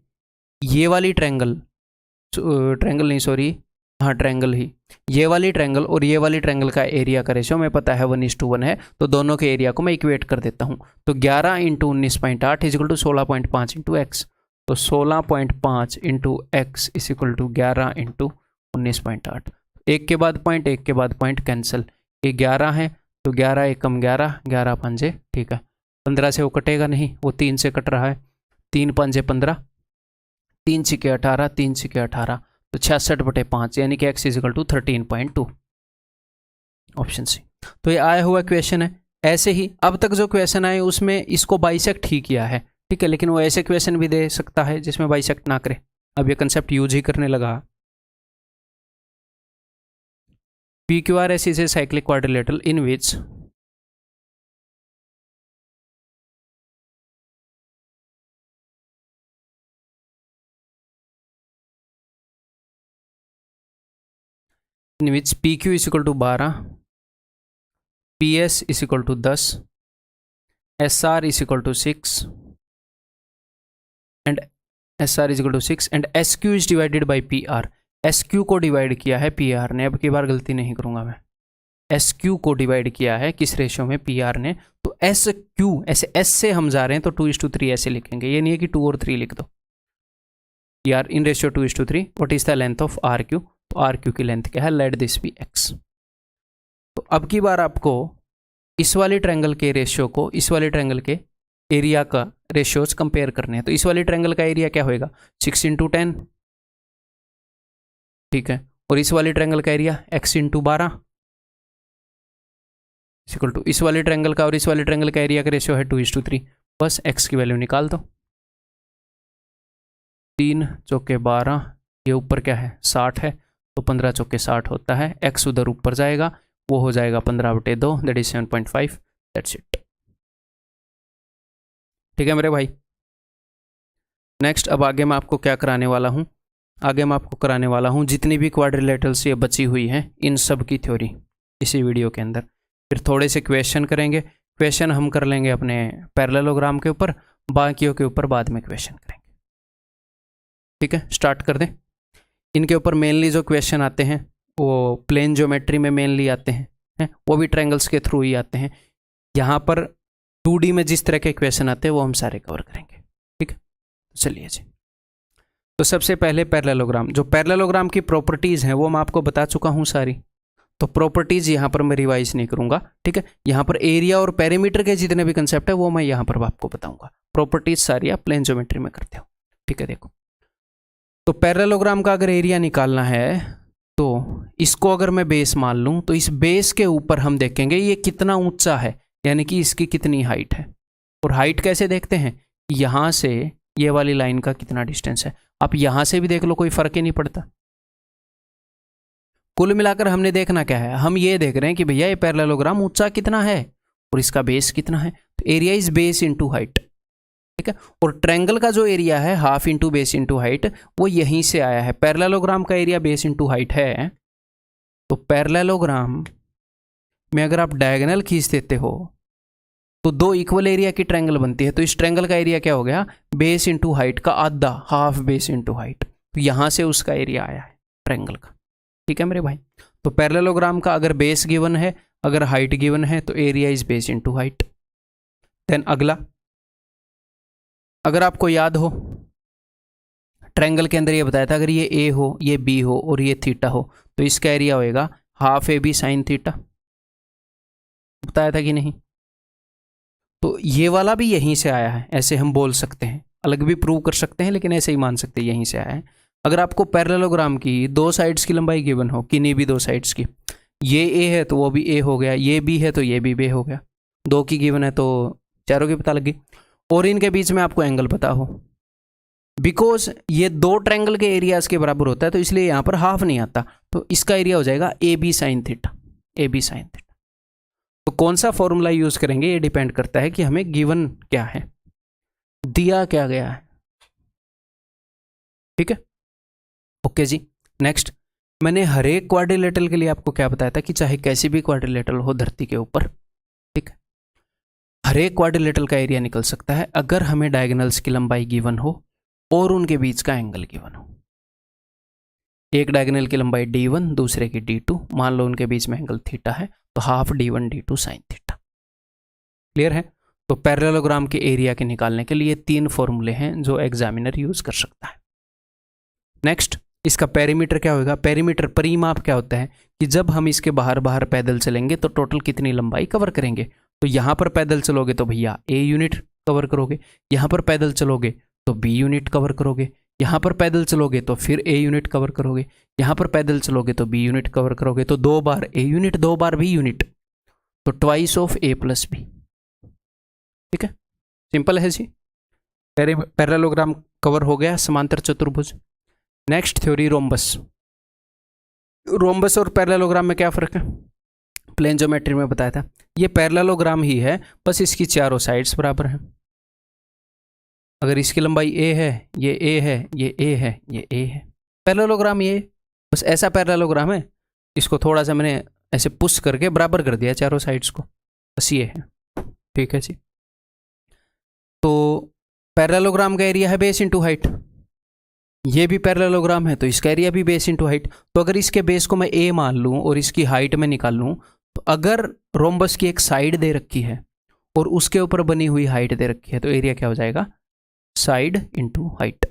ये वाली ट्रायंगल नहीं, सॉरी, हाँ ट्रायंगल ही, ये वाली ट्रायंगल और ये वाली ट्रायंगल का एरिया का रेशियो मैं पता है 1:1 है, तो दोनों के एरिया को मैं इक्वेट कर देता हूँ। तो 11 × 19.8 इज इक्वल टू 16.5 × x, तो 16.5 × x इज इक्वल टू 11 × 19.8। एक के बाद पॉइंट, एक के बाद पॉइंट कैंसिल। ये 11 है तो 11 एकम 11, 11 पंजे, ठीक है। 15 से वो कटेगा नहीं, वो 3 से कट रहा है, 3 पंजे 15, 3 छिके 18, 3 छिके 18, तो 66/5 यानी कि x is equal to 13.2, option C. तो ये आया हुआ क्वेश्चन है। ऐसे ही अब तक जो क्वेश्चन आए उसमें इसको बाइसेक्ट ही किया है, ठीक है, लेकिन वो ऐसे क्वेश्चन भी दे सकता है जिसमें बाइसेक्ट ना करे। अब ये कंसेप्ट यूज ही करने लगा। PQRS is a cyclic quadrilateral in which PQ is equal to 12, PS is equal to 10, SR is equal to 6 and SR is equal to 6 and SQ is divided by PR। SQ को डिवाइड किया है PR ने, अब की बार गलती नहीं करूंगा मैं, SQ को डिवाइड किया है किस रेशियो में, PR ने। तो SQ ऐसे S से हम जा रहे हैं तो 2:3 ऐसे लिखेंगे, ये नहीं है कि 2 और 3 लिख दो। PR in ratio 2:3, what is the length of RQ, तो RQ की लेंथ क्या है, लेट दिस बी X। तो अब की बार आपको इस वाले ट्रायंगल के रेशियो को इस वाले ट्रायंगल के एरिया का रेशियोज कंपेयर करने हैं। तो इस वाले ट्रायंगल का एरिया क्या होएगा, 6 × 10, ठीक है, और इस वाले ट्रायंगल का एरिया x × 12 इक्वल टू इस वाले ट्रायंगल का और इस वाले ट्रायंगल का एरिया का रेशियो है 2:3। बस x की वैल्यू निकाल दो, 3 चौके 12, ये ऊपर क्या है 60 है, तो 15 चौके 60 होता है, x उधर ऊपर जाएगा, वो हो जाएगा 15/2, दैट इज 7.5, दैट्स इट। ठीक है मेरे भाई। नेक्स्ट अब आगे मैं आपको क्या कराने वाला हूँ, आगे मैं आपको कराने वाला हूँ जितनी भी क्वाड्रिलेटरल्स ये बची हुई हैं इन सब की थ्योरी इसी वीडियो के अंदर। फिर थोड़े से क्वेश्चन करेंगे, क्वेश्चन हम कर लेंगे अपने पैरेललोग्राम के ऊपर, बाकियों के ऊपर बाद में क्वेश्चन करेंगे। ठीक है, स्टार्ट कर दें। इनके ऊपर मेनली जो क्वेश्चन आते हैं वो प्लेन ज्योमेट्री में मेनली आते हैं, वो भी ट्रायंगल्स के थ्रू ही आते हैं। यहाँ पर 2D में जिस तरह के क्वेश्चन आते हैं वो हम सारे कवर करेंगे। ठीक है, चलिए जी। तो सबसे पहले पैरेललोग्राम, जो पैरेललोग्राम की प्रॉपर्टीज़ हैं वो मैं आपको बता चुका हूँ सारी, तो प्रॉपर्टीज़ यहाँ पर मैं रिवाइज नहीं करूँगा। ठीक है, यहाँ पर एरिया और पेरीमीटर के जितने भी कंसेप्ट है वो मैं यहाँ पर आपको बताऊँगा। प्रॉपर्टीज़ सारी आप प्लेन ज्योमेट्री में करते हो। ठीक है, देखो तो पैरेललोग्राम का अगर एरिया निकालना है तो इसको अगर मैं बेस मान लूँ तो इस बेस के ऊपर हम देखेंगे ये कितना ऊंचा है, यानी कि इसकी कितनी हाइट है। और हाइट कैसे देखते हैं, यहाँ से ये वाली लाइन का कितना डिस्टेंस है। आप यहाँ से भी देख लो, कोई फर्क ही नहीं पड़ता। कुल मिलाकर हमने देखना क्या है, हम ये देख रहे हैं कि भैया ये पैरेललोग्राम ऊंचा कितना है और इसका बेस कितना है। तो area is base into height. ठीक है, और ट्रायंगल का जो एरिया है half into base into height वो यहीं से आया है। पैरेललोग्राम का एरिया बेस इंटू हाइट है, तो पैरेललोग्राम में अगर आप डायगोनल खींच देते हो तो 2 इक्वल एरिया की ट्रायंगल बनती है। तो इस ट्रायंगल का एरिया क्या हो गया, बेस इंटू हाइट का आधा, हाफ बेस इंटू हाइट। तो यहाँ से उसका एरिया आया है ट्रायंगल का। ठीक है मेरे भाई, तो पैरेललोग्राम का अगर बेस गिवन है, अगर हाइट गिवन है, तो area is base into height. Then अगला, अगर आपको याद हो ट्रायंगल के अंदर ये बताया था अगर ये ए हो, ये बी हो और ये थीटा हो तो इसका एरिया होएगा हाफ AB साइन थीटा, बताया था कि नहीं। तो ये वाला भी यहीं से आया है, ऐसे हम बोल सकते हैं, अलग भी प्रूव कर सकते हैं लेकिन ऐसे ही मान सकते हैं यहीं से आया है। अगर आपको पैरेललोग्राम की 2 साइड्स की लंबाई गिवन हो, किन्हीं भी 2 साइड्स की, ये ए है तो वो भी ए हो गया, ये बी है तो ये भी बी हो गया, 2 की गिवन है तो चारों की पता लगी, और इनके बीच में आपको एंगल पता हो, बिकॉज ये 2 ट्रायंगल के एरियाज के बराबर होता है तो इसलिए यहाँ पर हाफ नहीं आता, तो इसका एरिया हो जाएगा AB sine theta, AB sine theta. तो कौन सा फॉर्मूला यूज करेंगे ये डिपेंड करता है कि हमें गिवन क्या है, दिया क्या गया है। ठीक है, ओके जी। नेक्स्ट, मैंने हर एक क्वाड्रिलेटरल के लिए आपको क्या बताया था कि चाहे कैसी भी क्वाड्रिलेटरल हो धरती के ऊपर, ठीक है, हर एक क्वाड्रिलेटरल का एरिया निकल सकता है अगर हमें डायगोनल्स की लंबाई गिवन हो और उनके बीच का एंगल गिवन हो। एक डायगोनल की लंबाई D1, दूसरे की D2, मान लो उनके बीच में एंगल थीटा है तो half D1 D2 sine theta. Clear है। तो पैरेललोग्राम के एरिया के निकालने के लिए 3 फॉर्मूले हैं जो एग्जामिनर यूज कर सकता है। नेक्स्ट, इसका पेरीमीटर क्या होगा, पेरीमीटर परिमाप क्या होता है कि जब हम इसके बाहर बाहर पैदल चलेंगे तो टोटल कितनी लंबाई कवर करेंगे। तो यहाँ पर पैदल चलोगे तो भैया ए यूनिट कवर करोगे, यहाँ पर पैदल चलोगे तो बी यूनिट कवर करोगे, यहाँ पर पैदल चलोगे तो फिर ए यूनिट कवर करोगे, यहाँ पर पैदल चलोगे तो बी यूनिट कवर करोगे। तो 2 बार ए यूनिट 2 बार बी यूनिट, तो twice of A plus B. ठीक है, सिंपल है जी। पैरेललोग्राम कवर हो गया, समांतर चतुर्भुज। Next theory rhombus. रोम्बस और पैरेललोग्राम में क्या फ़र्क है, प्लेन ज्योमेट्री में बताया था। ये पैरेललोग्राम ही है, बस इसकी चारों साइड्स बराबर हैं। अगर इसकी लंबाई ए है, ये ए है, ये ए है, ये ए है, पैरेललोग्राम ये बस ऐसा पैरेललोग्राम है। इसको थोड़ा सा मैंने ऐसे पुश करके बराबर कर दिया चारों साइड्स को, बस ये है। ठीक है जी। तो पैरेललोग्राम का एरिया है बेस इंटू हाइट, ये भी पैरेललोग्राम है तो इसका एरिया भी बेस इंटू हाइट। तो अगर इसके बेस को मैं ए मान लूँ और इसकी हाइट में निकाल लूँ, तो अगर रोम्बस की एक साइड दे रखी है और उसके ऊपर बनी हुई हाइट दे रखी है, तो एरिया क्या हो जाएगा, साइड इंटू हाइट,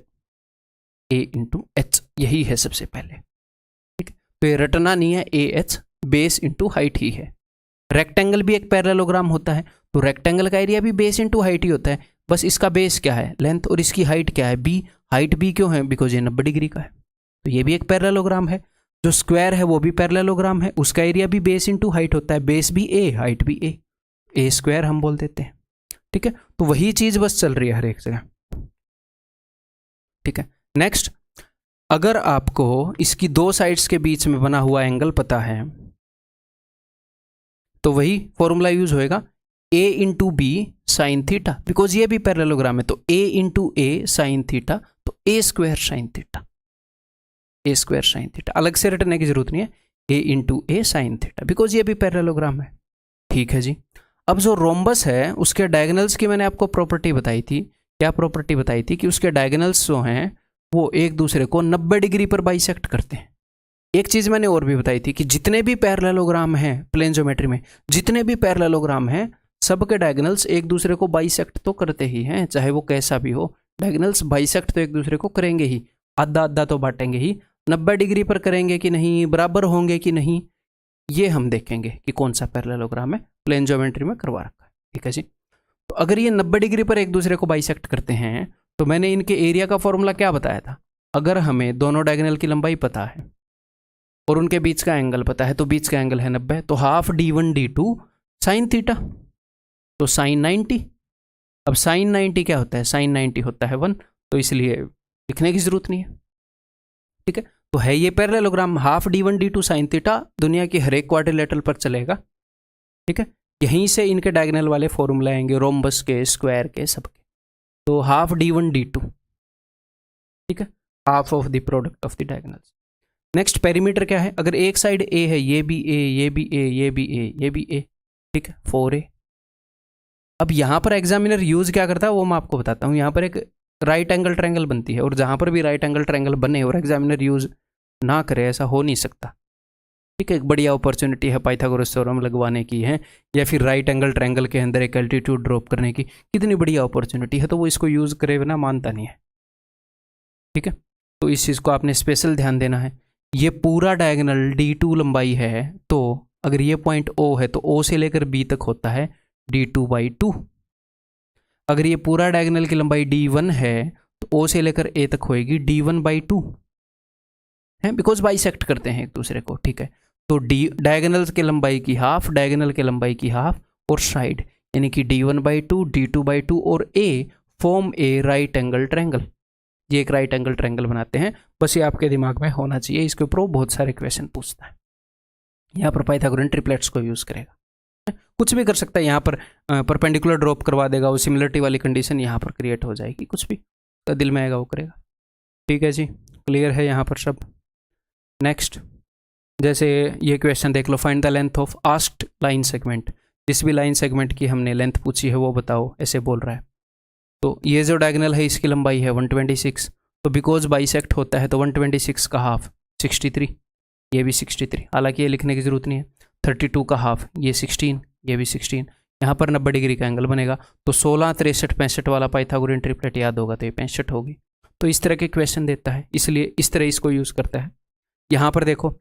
ए इंटू एच, यही है सबसे पहले। ठीक है, तो ये रटना नहीं है, a h base into height ही है। रेक्टेंगल भी एक पैरेललोग्राम होता है, तो रेक्टेंगल का एरिया भी बेस इंटू हाइट ही होता है, बस इसका बेस क्या है, लेंथ, और इसकी हाइट क्या है, बी। हाइट बी क्यों है, बिकॉज ये 90 डिग्री का है, तो ये भी एक पैरेललोग्राम है। जो स्क्वायर है वो भी पैरेललोग्राम है, उसका एरिया भी बेस इंटू हाइट होता है, बेस भी ए, हाइट भी ए स्क्वायर हम बोल देते हैं। ठीक है, तो वही चीज बस चल रही है हर एक जगह। ठीक है, नेक्स्ट, अगर आपको इसकी 2 साइड्स के बीच में बना हुआ एंगल पता है, तो वही फॉर्मूला यूज होएगा, a into B sine theta, because ये भी पैरेललोग्राम है, तो ए इंटू ए साइन थीटा, तो a square sine theta, a square sine theta, अलग से रटने की जरूरत नहीं है, a into A sine theta, because ये भी पैरेललोग्राम है। ठीक है जी। अब जो रोम्बस है उसके डायगोनल्स की मैंने आपको प्रॉपर्टी बताई थी, क्या प्रॉपर्टी बताई थी कि उसके डायगोनल्स जो हैं वो एक दूसरे को 90 डिग्री पर बाइसेक्ट करते हैं। एक चीज मैंने और भी बताई थी कि जितने भी पैरेललोग्राम हैं प्लेन ज्योमेट्री में, जितने भी पैरेललोग्राम हैं, सबके डायगोनल्स एक दूसरे को बाइसेक्ट तो करते ही हैं, चाहे वो कैसा भी हो, डायगोनल्स बाइसेक्ट तो एक दूसरे को करेंगे ही, आधा आधा तो बांटेंगे ही। 90 डिग्री पर करेंगे कि नहीं, बराबर होंगे कि नहीं, ये हम देखेंगे कि कौन सा पैरेललोग्राम है प्लेन ज्योमेट्री में करवा रखा है। ठीक है जी। तो अगर ये 90 डिग्री पर एक दूसरे को बाइसेक्ट करते हैं, तो मैंने इनके एरिया का फॉर्मूला क्या बताया था, अगर हमें दोनों डायगोनल की लंबाई पता है और उनके बीच का एंगल पता है, तो बीच का एंगल है 90, तो half d1 d2 sign theta, तो साइन 90। अब साइन 90 क्या होता है, साइन 90 होता है 1, तो इसलिए लिखने की जरूरत नहीं है। ठीक है, तो है ये parallelogram, half d1 d2 sine theta दुनिया की हर एक क्वाड्रिलेटरल पर चलेगा। ठीक है, यहीं से इनके डायगोनल वाले फॉर्मूला आएंगे, रोम्बस के, स्क्वायर के, सबके। तो हाफ d1 d2, ठीक है, half of the product of the diagonals. Next perimeter क्या है, अगर एक साइड ए है, ये भी ए, ये भी ए, ये भी ए, ये भी ए, ठीक है, 4a। अब यहाँ पर एग्जामिनर यूज क्या करता है वो मैं आपको बताता हूँ। यहाँ पर एक राइट एंगल ट्रायंगल बनती है, और जहाँ पर भी राइट एंगल ट्रायंगल बने और एग्जामिनर यूज ना करे, ऐसा हो नहीं सकता। ठीक है, एक बढ़िया अपॉर्चुनिटी है पाइथागोरस थ्योरम लगवाने की है, या फिर राइट एंगल ट्रायंगल के अंदर एक एल्टीट्यूड ड्रॉप करने की, कितनी बढ़िया अपॉर्चुनिटी है, तो वो इसको यूज करे बिना मानता नहीं है। ठीक है, तो इस चीज़ को आपने स्पेशल ध्यान देना है। ये पूरा डायगोनल d2 लंबाई है, तो अगर ये पॉइंट O है तो O से लेकर B तक होता है d2/2। अगर ये पूरा डायगोनल की लंबाई d1 है तो O से लेकर A तक होएगी d1/2 है, बिकॉज बाइसेक्ट करते हैं एक दूसरे को। ठीक है, तो डायगोनल के लंबाई की हाफ, डायगोनल के लंबाई की हाफ, और साइड यानी कि d1/2 d2/2 और A form A right angle triangle. ये एक राइट एंगल ट्रायंगल बनाते हैं, बस ये आपके दिमाग में होना चाहिए। इसके ऊपर बहुत सारे क्वेश्चन पूछता है। यहाँ पर पाइथागोरन ट्रिपलेट्स को यूज करेगा, कुछ भी कर सकता है। यहाँ पर परपेंडिकुलर ड्रॉप करवा देगा, वो सिमिलरिटी वाली कंडीशन यहाँ पर क्रिएट हो जाएगी, कुछ भी तो दिल में आएगा वो करेगा। ठीक है जी, क्लियर है यहाँ पर सब। नेक्स्ट, जैसे ये क्वेश्चन देख लो, find the length of asked line segment. जिस भी लाइन सेगमेंट की हमने लेंथ पूछी है वो बताओ, ऐसे बोल रहा है। तो ये जो डायगोनल है इसकी लंबाई है 126, तो बिकॉज बाइसेक्ट होता है तो 126 का हाफ 63, ये भी 63, हालांकि ये लिखने की जरूरत नहीं है। 32 का हाफ ये 16, ये भी 16। यहाँ पर 90 डिग्री का एंगल बनेगा, तो 16 63 65 वाला पाइथागोरन ट्रिपलेट याद होगा तो ये 65 होगी। तो इस तरह के क्वेश्चन देता है, इसलिए इस तरह इसको यूज़ करता है। यहाँ पर देखो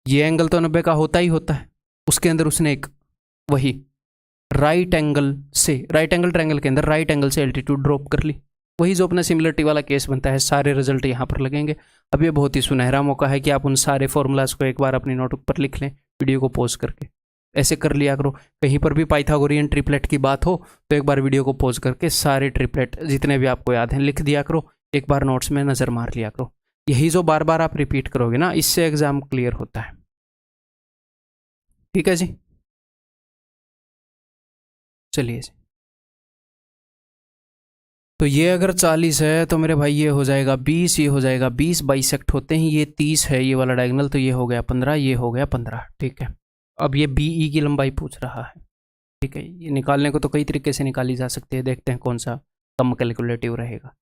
ये एंगल तो 90 का होता ही होता है, उसके अंदर उसने एक वही राइट एंगल ट्रायंगल के अंदर राइट एंगल से एल्टीट्यूड ड्रॉप कर ली, वही जो अपना सिमिलरिटी वाला केस बनता है। सारे रिजल्ट यहाँ पर लगेंगे। अब ये बहुत ही सुनहरा मौका है कि आप उन सारे फॉर्मूलाज को एक बार अपनी नोटबुक पर लिख लें, वीडियो को पॉज करके। ऐसे कर लिया करो, कहीं पर भी पाइथागोरियन ट्रिपलेट की बात हो तो एक बार वीडियो को पॉज करके सारे ट्रिपलेट जितने भी आपको याद हैं लिख दिया करो, एक बार नोट्स में नज़र मार लिया करो। यही जो बार बार आप रिपीट करोगे ना, इससे एग्जाम क्लियर होता है। ठीक है जी, चलिए जी। तो ये अगर 40 है तो मेरे भाई ये हो जाएगा 20, ये हो जाएगा 20, बाइसेक्ट होते हैं, ये 30 है ये वाला डायगोनल, तो ये हो गया 15, ये हो गया 15। ठीक है, अब ये BE की लंबाई पूछ रहा है। ठीक है, ये निकालने को तो कई तरीके से निकाली जा सकती है, देखते हैं कौन सा कम कैलकुलेटिव रहेगा।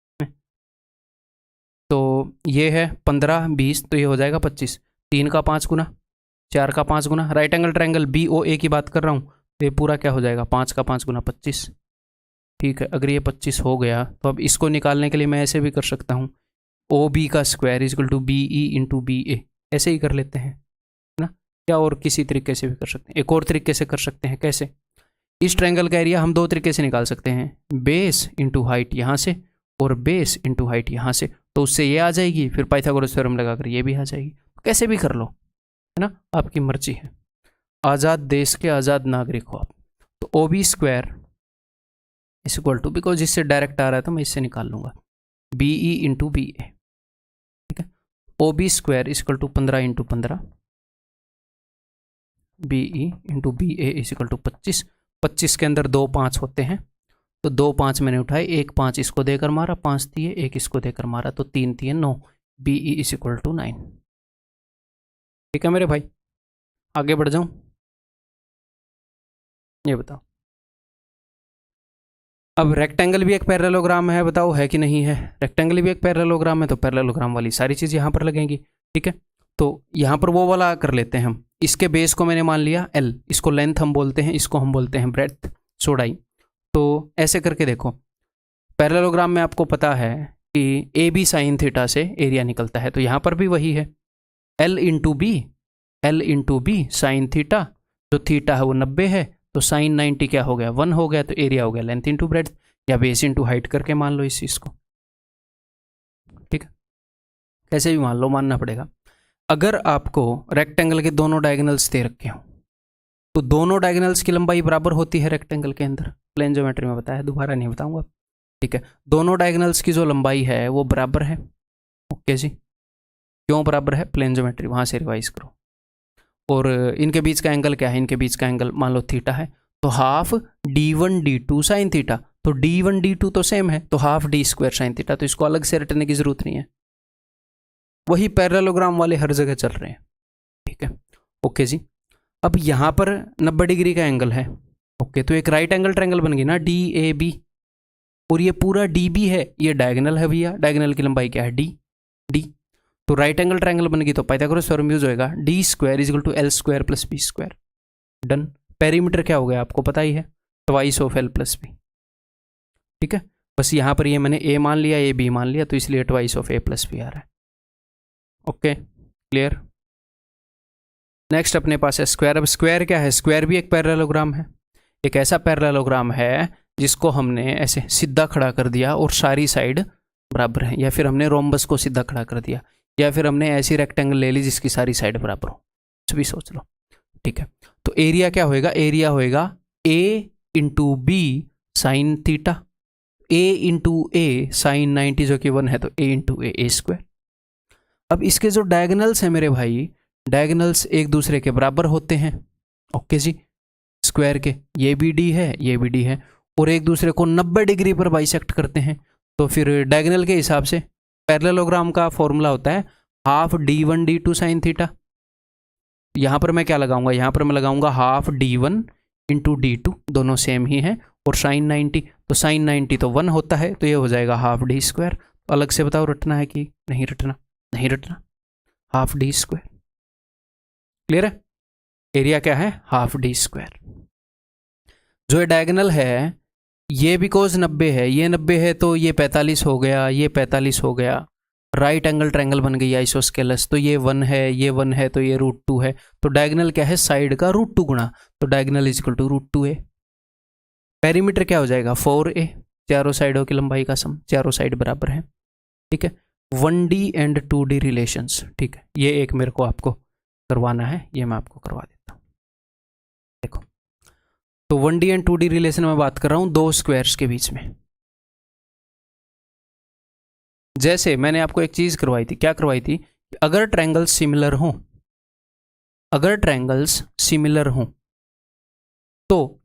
तो ये है 15, 20, तो ये हो जाएगा 25। 3 का 5 गुना, 4 का 5 गुना, राइट एंगल ट्रायंगल BOA की बात कर रहा हूँ, तो ये पूरा क्या हो जाएगा 5 का 5 गुना 25। ठीक है, अगर ये 25 हो गया तो अब इसको निकालने के लिए मैं ऐसे भी कर सकता हूँ, OB का square equal to BE into BA, ऐसे ही कर लेते हैं ना, या और किसी तरीके से भी कर सकते हैं। एक और तरीके से कर सकते हैं, कैसे? इस ट्रायंगल का एरिया हम 2 तरीके से निकाल सकते हैं, बेस इंटू हाइट यहाँ से और बेस इंटू हाइट यहाँ से, तो उससे ये आ जाएगी, फिर पाइथागोरस थ्योरम लगाकर ये भी आ जाएगी। कैसे भी कर लो, है ना, आपकी मर्जी है, आज़ाद देश के आज़ाद नागरिक हो आप। तो OB square is equal to, because इससे डायरेक्ट आ रहा है तो मैं इससे निकाल लूँगा, BE इंटू BA। ठीक है, OB square is equal to 15 into 15, BE into BA is equal to 25। 25 के अंदर 2 5 होते हैं, तो 2 5 मैंने उठाए, 1 5 इसको देकर मारा, 5 दिए, 1 इसको देकर मारा, तो 3 दिए 9, BE इज इक्वल टू 9। ठीक है मेरे भाई, आगे बढ़ जाऊं, ये बताओ। अब रेक्टेंगल भी एक पैरेललोग्राम है, बताओ है कि नहीं है? रेक्टेंगल भी एक पैरेललोग्राम है, तो पैरेललोग्राम वाली सारी चीज़ यहाँ पर लगेंगी। ठीक है, तो यहाँ पर वो वाला कर लेते हैं हम। इसके बेस को मैंने मान लिया L, इसको लेंथ हम बोलते हैं, इसको हम बोलते हैं ब्रेड्थ, चौड़ाई। तो ऐसे करके देखो, पैरेललोग्राम में आपको पता है कि AB साइन थीटा से एरिया निकलता है, तो यहाँ पर भी वही है, L into B sine theta, जो थीटा है वो 90 है, तो साइन 90 क्या हो गया 1 हो गया, तो एरिया हो गया लेंथ इंटू ब्रेड्थ, या बेस इंटू हाइट करके मान लो इस चीज़ को। ठीक है, कैसे भी मान लो, मानना पड़ेगा। अगर आपको रेक्टेंगल के दोनों डायगोनल्स दे रखे हो तो दोनों डायगोनल्स की लंबाई बराबर होती है रेक्टेंगल के अंदर, प्लेन ज्योमेट्री में बताया, दोबारा नहीं बताऊंगा। ठीक है, दोनों डायगोनल्स की जो लंबाई है वो बराबर है। ओके जी, क्यों बराबर है? प्लेन ज्योमेट्री, वहाँ से रिवाइज करो। और इनके बीच का एंगल क्या है? इनके बीच का एंगल मान लो थीटा है, तो half D1 D2 sign theta, तो D1 D2 तो सेम है, तो half D square sine theta, तो इसको अलग से रटने की जरूरत नहीं है, वही पैरेललोग्राम वाले हर जगह चल रहे हैं। ठीक है, ओके जी। अब यहाँ पर 90 डिग्री का एंगल है, ओके, तो एक राइट एंगल ट्रायंगल बन गई ना DAB, और ये पूरा DB है, ये डायगोनल है भैया, डायगोनल की लंबाई क्या है D, तो राइट एंगल ट्रायंगल बन गई, तो पाइथागोरस थ्योरम यूज होएगा, D square is equal to L square plus B square. Done. Perimeter क्या हो गया आपको पता ही है, twice of L plus B। ठीक है, बस यहाँ पर ये मैंने A मान लिया, ये B मान लिया, तो इसलिए twice of A plus B आ रहा है। Okay, clear. नेक्स्ट अपने पास है स्क्वायर। अब स्क्वायर क्या है? स्क्वायर भी एक पैरेललोग्राम है, एक ऐसा पैरेललोग्राम है जिसको हमने ऐसे सीधा खड़ा कर दिया और सारी साइड बराबर है, या फिर हमने रोम्बस को सीधा खड़ा कर दिया, या फिर हमने ऐसी रेक्टेंगल ले ली जिसकी सारी साइड बराबर हो, कुछ भी सोच लो। ठीक है, तो एरिया क्या होएगा? एरिया होएगा A into B sine theta, A into A sine 90 जो कि 1 है, तो A इंटू ए स्क्वायर। अब इसके जो डायगोनल्स हैं मेरे भाई, डायगोनल्स एक दूसरे के बराबर होते हैं। ओके जी, स्क्वायर के ये भी D है, ये भी D है, और एक दूसरे को 90 डिग्री पर बाइसेक्ट करते हैं, तो फिर डायगोनल के हिसाब से पैरेललोग्राम का फॉर्मूला होता है half D1 D2 sine theta. यहाँ पर मैं क्या लगाऊंगा? यहाँ पर मैं लगाऊंगा हाफ D1 इंटू D2, दोनों सेम ही हैं, और साइन 90, तो साइन 90 तो 1 होता है, तो ये हो जाएगा हाफ D स्क्वायर। तो अलग से बताओ रटना है कि नहीं रटना? नहीं रटना, हाफ D स्क्वायर। क्लियर है? एरिया क्या है? Half D square. जो ये डायगोनल है ये बिकॉज 90 है, ये 90 है तो ये 45 हो गया, ये 45 हो गया। राइट एंगल ट्रायंगल बन गई आइसोस्केलस, तो ये 1 है, ये 1 है, तो ये √2 है। तो डायगोनल क्या है, साइड का √2 गुणा, तो diagonal is equal to √2a। Perimeter क्या हो जाएगा, 4a, चारों साइडों की लंबाई का सम, चारों साइड बराबर है। ठीक है, 1D एंड 2D रिलेशंस। ठीक है, ये एक मेरे को आपको करवाना है, ये मैं आपको करवा देता हूँ। देखो, तो 1D एंड 2D रिलेशन में बात कर रहा हूँ दो स्क्वायर्स के बीच में। जैसे मैंने आपको एक चीज करवाई थी, क्या करवाई थी, अगर ट्रायंगल्स सिमिलर हों, अगर ट्रायंगल्स सिमिलर हों, तो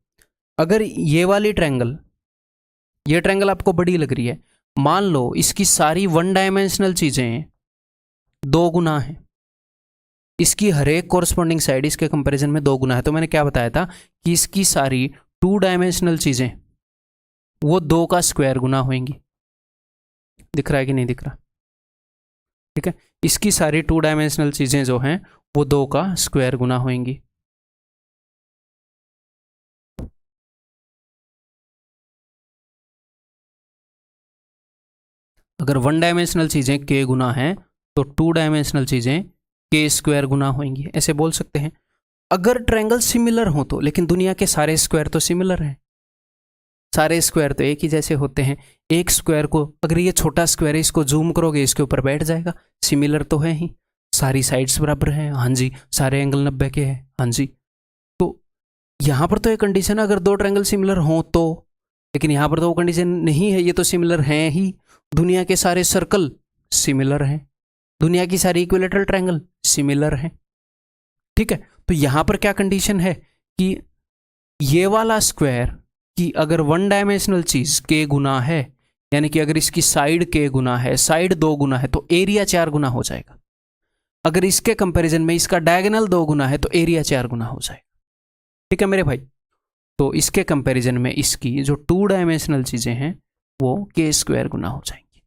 अगर ये वाली ट्रायंगल, ये ट्रायंगल आपको बड़ी लग रही है, मान लो इसकी सारी 1 डायमेंशनल चीजें 2 गुना है, इसकी हर एक कॉरस्पॉन्डिंग साइड इसके कंपैरिजन में 2 गुना है। तो मैंने क्या बताया था कि इसकी सारी 2 डायमेंशनल चीजें वो 2 का स्क्वायर गुना होंगी। दिख रहा है कि नहीं दिख रहा? ठीक है, इसकी सारी 2 डायमेंशनल चीजें जो हैं वो 2 का स्क्वायर गुना होंगी। अगर 1 डायमेंशनल चीजें k गुना है तो 2 डायमेंशनल चीजें k स्क्वायर गुना होंगी, ऐसे बोल सकते हैं। अगर ट्रायंगल सिमिलर हो तो, लेकिन दुनिया के सारे स्क्वायर तो सिमिलर हैं, सारे स्क्वायर तो एक ही जैसे होते हैं। एक स्क्वायर को, अगर ये छोटा स्क्वायर है, इसको जूम करोगे इसके ऊपर बैठ जाएगा, सिमिलर तो है ही, सारी साइड्स बराबर हैं, हाँ जी, सारे एंगल 90 के हैं, हाँ जी। तो यहाँ पर तो एक कंडीशन है अगर 2 ट्रायंगल सिमिलर हों तो, लेकिन यहाँ पर तो वो कंडीशन नहीं है, ये तो सिमिलर हैं ही। दुनिया के सारे सर्कल सिमिलर हैं, दुनिया की सारी इक्विलेटरल ट्रायंगल सिमिलर हैं। ठीक है, तो यहां पर क्या कंडीशन है कि ये वाला स्क्वायर की अगर 1 डायमेंशनल चीज k गुना है, यानी कि अगर इसकी साइड k गुना है, साइड 2 गुना है, तो एरिया 4 गुना हो जाएगा। अगर इसके कंपैरिजन में इसका डायगोनल 2 गुना है तो एरिया 4 गुना हो जाएगा। ठीक है मेरे भाई, तो इसके कंपैरिजन में इसकी जो 2 डायमेंशनल चीजें हैं वो k स्क्वायर गुना हो जाएंगी।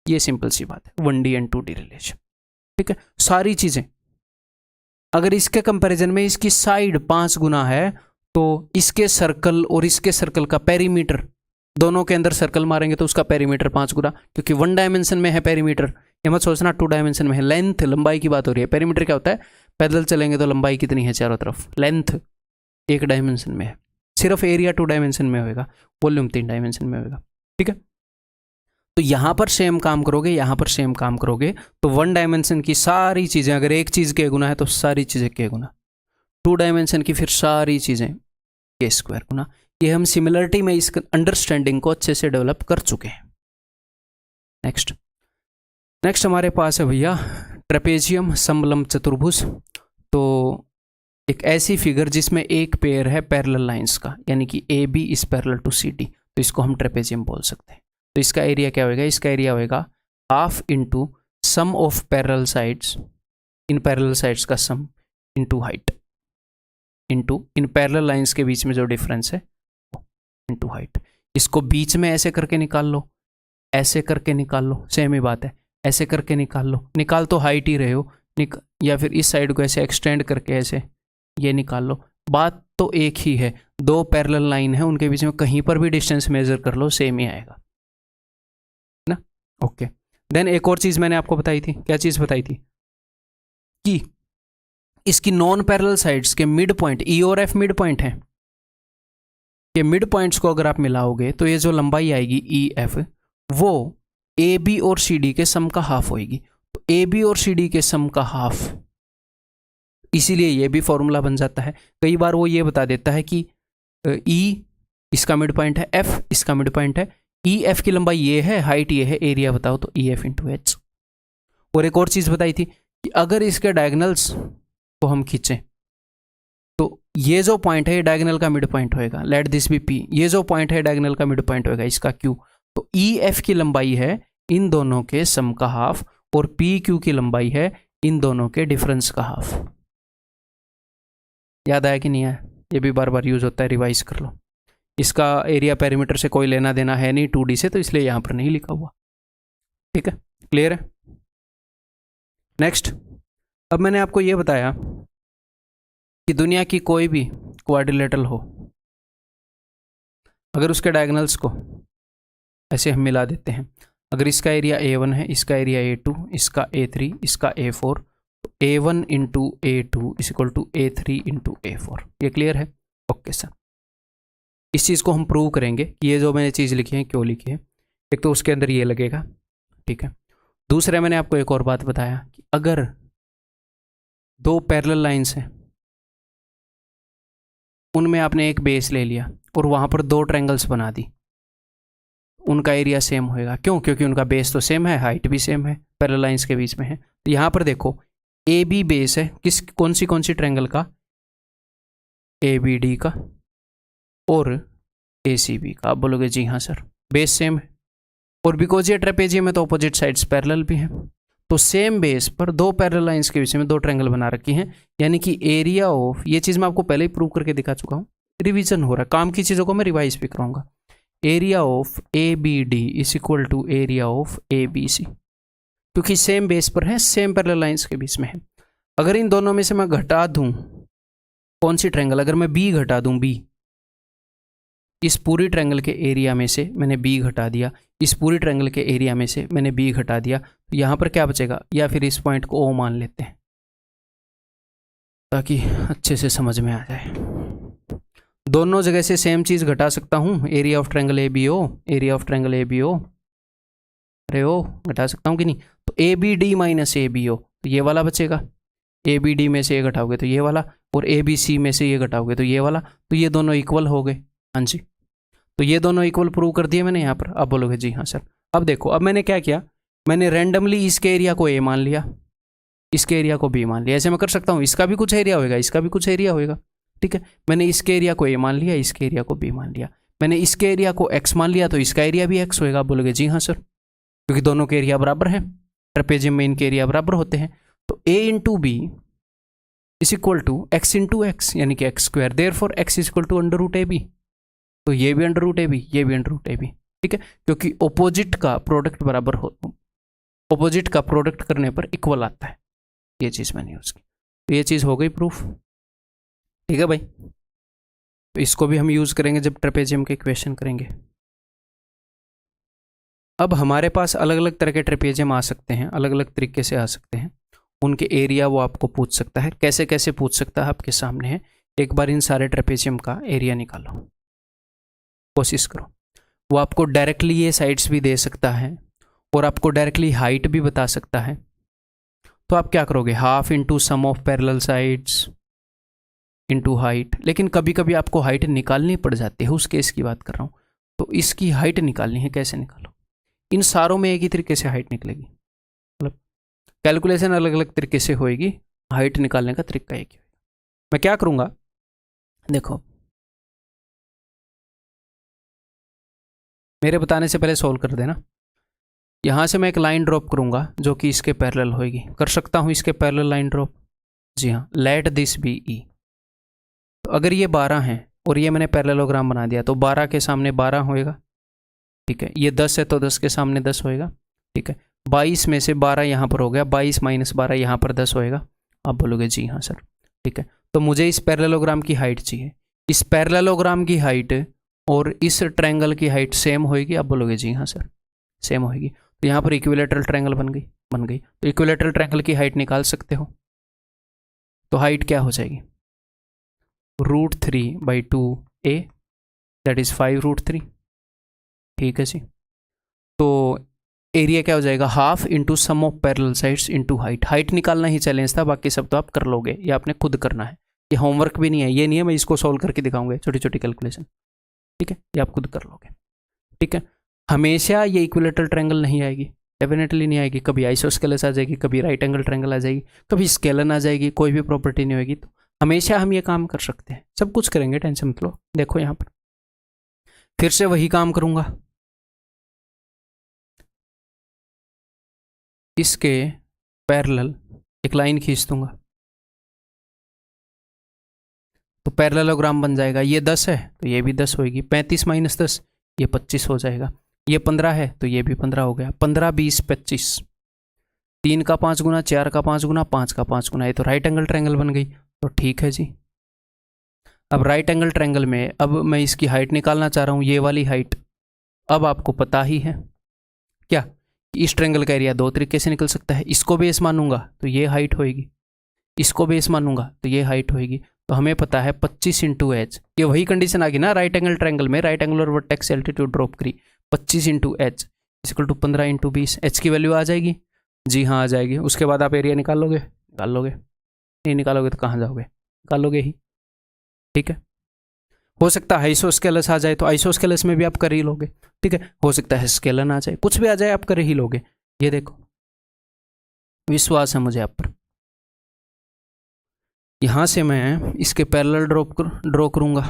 ये सिंपल सी बात है, 1D एंड 2D रिलेशन। ठीक है, सारी चीजें, अगर इसके कंपैरिजन में इसकी साइड 5 गुना है तो इसके सर्कल और इसके सर्कल का पेरीमीटर, दोनों के अंदर सर्कल मारेंगे तो उसका पेरीमीटर 5 गुना, क्योंकि 1 डायमेंशन में है पेरीमीटर, ये मत सोचना 2 डायमेंशन में है। लेंथ, लंबाई की बात हो रही है, पेरीमीटर क्या होता है, पैदल चलेंगे तो लंबाई कितनी है चारों तरफ, लेंथ 1 डायमेंशन में है, सिर्फ एरिया 2 डायमेंशन में होगा, वॉल्यूम 3 डायमेंशन में होगा। ठीक है, तो यहां पर सेम काम करोगे, यहां पर सेम काम करोगे, तो 1 डायमेंशन की सारी चीजें, अगर एक चीज k गुना है तो सारी चीजें k गुना, 2 डायमेंशन की फिर सारी चीजें k स्क्वायर गुना। ये हम सिमिलरिटी में इस अंडरस्टैंडिंग को अच्छे से डेवलप कर चुके हैं। नेक्स्ट हमारे पास है भैया ट्रेपेजियम समलंब चतुर्भुज। तो एक ऐसी फिगर जिसमें एक पेयर है पैरेलल लाइंस का, यानी कि AB is parallel to CD, तो इसको हम ट्रेपेजियम बोल सकते हैं। तो इसका एरिया क्या होगा, इसका एरिया होगा half into sum of parallel sides, इन पैरेलल साइड्स का सम इंटू हाइट, इंटू इन पैरेलल लाइंस के बीच में जो डिफरेंस है इंटू हाइट। इसको बीच में ऐसे करके निकाल लो, ऐसे करके निकाल लो, सेम ही बात है, ऐसे करके निकाल लो, निकाल तो हाइट ही रहे हो, या फिर इस साइड को ऐसे एक्सटेंड करके ऐसे ये निकाल लो, बात तो एक ही है। 2 पैरेलल लाइन है, उनके बीच में कहीं पर भी डिस्टेंस मेजर कर लो सेम ही आएगा ना। ओके, देन एक और चीज मैंने आपको बताई थी, क्या चीज बताई थी कि इसकी नॉन पैरेलल साइड्स के मिड पॉइंट E और F मिड पॉइंट है, कि मिड पॉइंट्स को अगर आप मिलाओगे तो ये जो लंबाई आएगी EF वो AB और CD के सम का हाफ होगी। तो AB और CD के सम का हाफ, इसीलिए ये भी फॉर्मूला बन जाता है। कई बार वो ये बता देता है कि E इसका मिड पॉइंट है, F इसका मिड पॉइंट है, EF की लंबाई ये है, हाइट ये है, एरिया बताओ, तो EF इंटू H। और एक और चीज बताई थी कि अगर इसके डायगोनल्स को हम खींचें तो ये जो पॉइंट है ये डायगोनल का मिड पॉइंट होएगा, लेट दिस बी P, ये जो पॉइंट है डायगोनल का मिड पॉइंट होएगा, इसका Q। तो EF की लंबाई है इन दोनों के सम का हाफ, और PQ की लंबाई है इन दोनों के डिफरेंस का हाफ। याद आया कि नहीं आया? ये भी बार बार यूज होता है, रिवाइज कर लो। इसका एरिया पेरीमीटर से कोई लेना देना है नहीं 2D से, तो इसलिए यहां पर नहीं लिखा हुआ। ठीक है, क्लियर है? नेक्स्ट, अब मैंने आपको यह बताया कि दुनिया की कोई भी क्वाड्रिलेटरल हो, अगर उसके डायगोनल्स को ऐसे हम मिला देते हैं, अगर इसका एरिया A1 है, इसका एरिया A2, इसका A3, इसका A4, तो A1 into A2 is equal to A3 into A4। ये क्लियर है? Okay sir. इस चीज़ को हम प्रूव करेंगे कि ये जो मैंने चीज़ लिखी है क्यों लिखी है। एक तो उसके अंदर ये लगेगा, ठीक है। दूसरे मैंने आपको एक और बात बताया कि अगर दो पैरेलल लाइंस हैं, उनमें आपने एक बेस ले लिया और वहाँ पर दो ट्रायंगल्स बना दी, उनका एरिया सेम होएगा। क्यों? क्योंकि उनका बेस तो सेम है, हाइट भी सेम है, पैरेलल लाइंस के बीच में है। तो यहाँ पर देखो ए बी बेस है किस कौन सी ट्रायंगल का? ए बी डी का और ए सी बी का। आप बोलोगे जी हाँ सर, बेस सेम है, और बिकॉज ये ट्रेपेजियम है तो ऑपोजिट साइड्स पैरेलल भी हैं। तो सेम बेस पर दो पैरेलल लाइंस के बीच में दो ट्रायंगल बना रखी हैं, यानी कि एरिया ऑफ, ये चीज़ मैं आपको पहले ही प्रूव करके दिखा चुका हूँ, रिवीजन हो रहा है, काम की चीज़ों को मैं रिवाइज भी कराऊंगा। Area of A B D is equal to area of A B C, क्योंकि सेम बेस पर है, सेम पैरेलल लाइंस के बीच में है। अगर इन दोनों में से मैं घटा दूं कौन सी ट्रायंगल, अगर मैं बी घटा दूं, बी, इस पूरी ट्रायंगल के एरिया में से मैंने बी घटा दिया, इस पूरी ट्रायंगल के एरिया में से मैंने बी घटा दिया, तो यहाँ पर क्या बचेगा? या फिर इस पॉइंट को ओ मान लेते हैं ताकि अच्छे से समझ में आ जाए। दोनों जगह से सेम चीज़ घटा सकता हूँ, area of triangle A B O, area of triangle A B O, अरे ओ घटा सकता हूँ कि नहीं? तो A B D minus A B O, तो ये वाला बचेगा। ए बी डी में से ये घटाओगे तो ये वाला, और ए बी सी में से ये घटाओगे तो ये वाला, तो ये दोनों इक्वल हो गए। हाँ जी, तो ये दोनों इक्वल प्रूव कर दिए मैंने यहाँ पर। अब बोलोगे जी हाँ सर। अब देखो, अब मैंने क्या किया, मैंने रैंडमली इसके एरिया को ए मान लिया, इसके एरिया को बी मान लिया। ऐसे मैं कर सकता हूँ, इसका भी कुछ एरिया होएगा, इसका भी कुछ एरिया होएगा, ठीक है। मैंने इसके एरिया को ए मान लिया, इसके एरिया को बी मान लिया, मैंने इसके एरिया को एक्स मान लिया, तो इसका एरिया भी एक्स होएगा। आप बोलोगे जी हाँ सर, क्योंकि दोनों के एरिया बराबर है, ट्रेपेजियम में इनके एरिया बराबर होते हैं। तो ए into B is equal to X into X, यानी कि X square, therefore X is equal to under root A B. तो ये भी अंडर रूट ए बी, ये भी अंडर रूट ए बी, ठीक है, क्योंकि ओपोजिट का प्रोडक्ट बराबर हो, ओपोजिट का प्रोडक्ट करने पर इक्वल आता है। ये चीज़ मैंने यूज़ की, तो ये चीज़ हो गई प्रूफ, ठीक है भाई। तो इसको भी हम यूज़ करेंगे जब ट्रेपेजियम के इक्वेशन करेंगे। अब हमारे पास अलग अलग तरह के ट्रेपेजियम आ सकते हैं, अलग अलग तरीके से आ सकते हैं, उनके एरिया वो आपको पूछ सकता है। कैसे कैसे पूछ सकता है आपके सामने है। एक बार इन सारे ट्रेपेजियम का एरिया निकालो, कोशिश करो। वो आपको डायरेक्टली ये साइड्स भी दे सकता है और आपको डायरेक्टली हाइट भी बता सकता है। तो आप क्या करोगे, half into sum of parallel sides into height. लेकिन कभी कभी आपको हाइट निकालनी पड़ जाती है, उस केस की बात कर रहा हूँ। तो इसकी हाइट निकालनी है, कैसे निकालो? इन सारों में एक ही तरीके से हाइट निकलेगी, मतलब कैलकुलेशन अलग अलग तरीके से होएगी, हाइट निकालने का तरीका एक ही होगा। मैं क्या करूँगा, देखो मेरे बताने से पहले सॉल्व कर देना। यहाँ से मैं एक लाइन ड्रॉप करूँगा जो कि इसके पैरेलल होएगी। कर सकता हूँ इसके पैरेलल लाइन ड्रॉप? जी हाँ, लेट दिस बी ई। तो अगर ये 12 हैं और ये मैंने पैरेललोग्राम बना दिया, तो 12 के सामने 12 होएगा, ठीक है। ये 10 है तो 10 के सामने 10 होएगा, ठीक है। 22 में से 12 यहाँ पर हो गया, 22 माइनस 12 यहाँ पर 10 होएगा। आप बोलोगे जी हाँ सर, ठीक है। तो मुझे इस पैरेललोग्राम की हाइट चाहिए। इस पैरेललोग्राम की हाइट और इस ट्रायंगल की हाइट सेम होएगी? आप बोलोगे जी हाँ सर, सेम होएगी। तो यहाँ पर इक्विलैटरल ट्रायंगल बन गई। तो इक्विलैटरल ट्रायंगल की हाइट निकाल सकते हो। तो हाइट क्या हो जाएगी, √3/2a, दैट इज 5√3, ठीक है जी। तो एरिया क्या हो जाएगा, half into sum of parallel sides into height. Height निकालना ही चैलेंज था, बाकी सब तो आप कर लोगे, ये आपने खुद करना है। ये होमवर्क भी नहीं है, ये नहीं है मैं इसको सॉल्व करके दिखाऊंगा, छोटी छोटी कैलकुलेशन, ठीक है, ये आप खुद कर लोगे, ठीक है। हमेशा ये इक्विलैटरल ट्रायंगल नहीं आएगी, डेफिनेटली नहीं आएगी। कभी आइसोस्केलस आ जाएगी, कभी राइट एंगल ट्रायंगल आ जाएगी, कभी स्केलन आ जाएगी, कोई भी प्रॉपर्टी नहीं होगी। तो हमेशा हम ये काम कर सकते हैं, सब कुछ करेंगे, टेंशन मत लो। देखो यहाँ पर फिर से वही काम करूंगा, इसके पैरेलल एक लाइन खींच दूंगा, तो पैरेललोग्राम बन जाएगा। ये 10 है तो ये भी 10 होएगी, 35 माइनस 10 ये 25 हो जाएगा। ये 15 है तो ये भी 15 हो गया। 15, 20, 25, 3 का 5 गुना, 4 का 5 गुना, 5 का 5 गुना, ये तो राइट एंगल ट्रायंगल बन गई। तो ठीक है जी। अब राइट एंगल ट्रायंगल में अब मैं इसकी हाइट निकालना चाह रहा हूँ, ये वाली हाइट। अब आपको पता ही है क्या, इस ट्रायंगल का एरिया दो तरीके से निकल सकता है। इसको बेस मानूंगा तो ये हाइट होएगी, इसको बेस मानूंगा तो ये हाइट होएगी। तो हमें पता है 25 इंटू एच, ये वही कंडीशन आ गई ना राइट एंगल ट्रायंगल में, right angular vertex altitude drop करी, 25 into H equal to 15 into 20। H की वैल्यू आ जाएगी, जी हाँ आ जाएगी। उसके बाद आप एरिया निकाल लोगे, नहीं निकालोगे तो कहाँ जाओगे, निकाल लोगे ही, ठीक है। हो सकता है आइसोस्केलस आ जाए तो आइसोस्केलस में भी आप कर ही लोगे, ठीक है। हो सकता है स्केलन आ जाए, कुछ भी आ जाए आप कर ही लोगे। ये देखो विश्वास है मुझे आप पर। यहां से मैं इसके पैरेलल ड्रॉ करूंगा,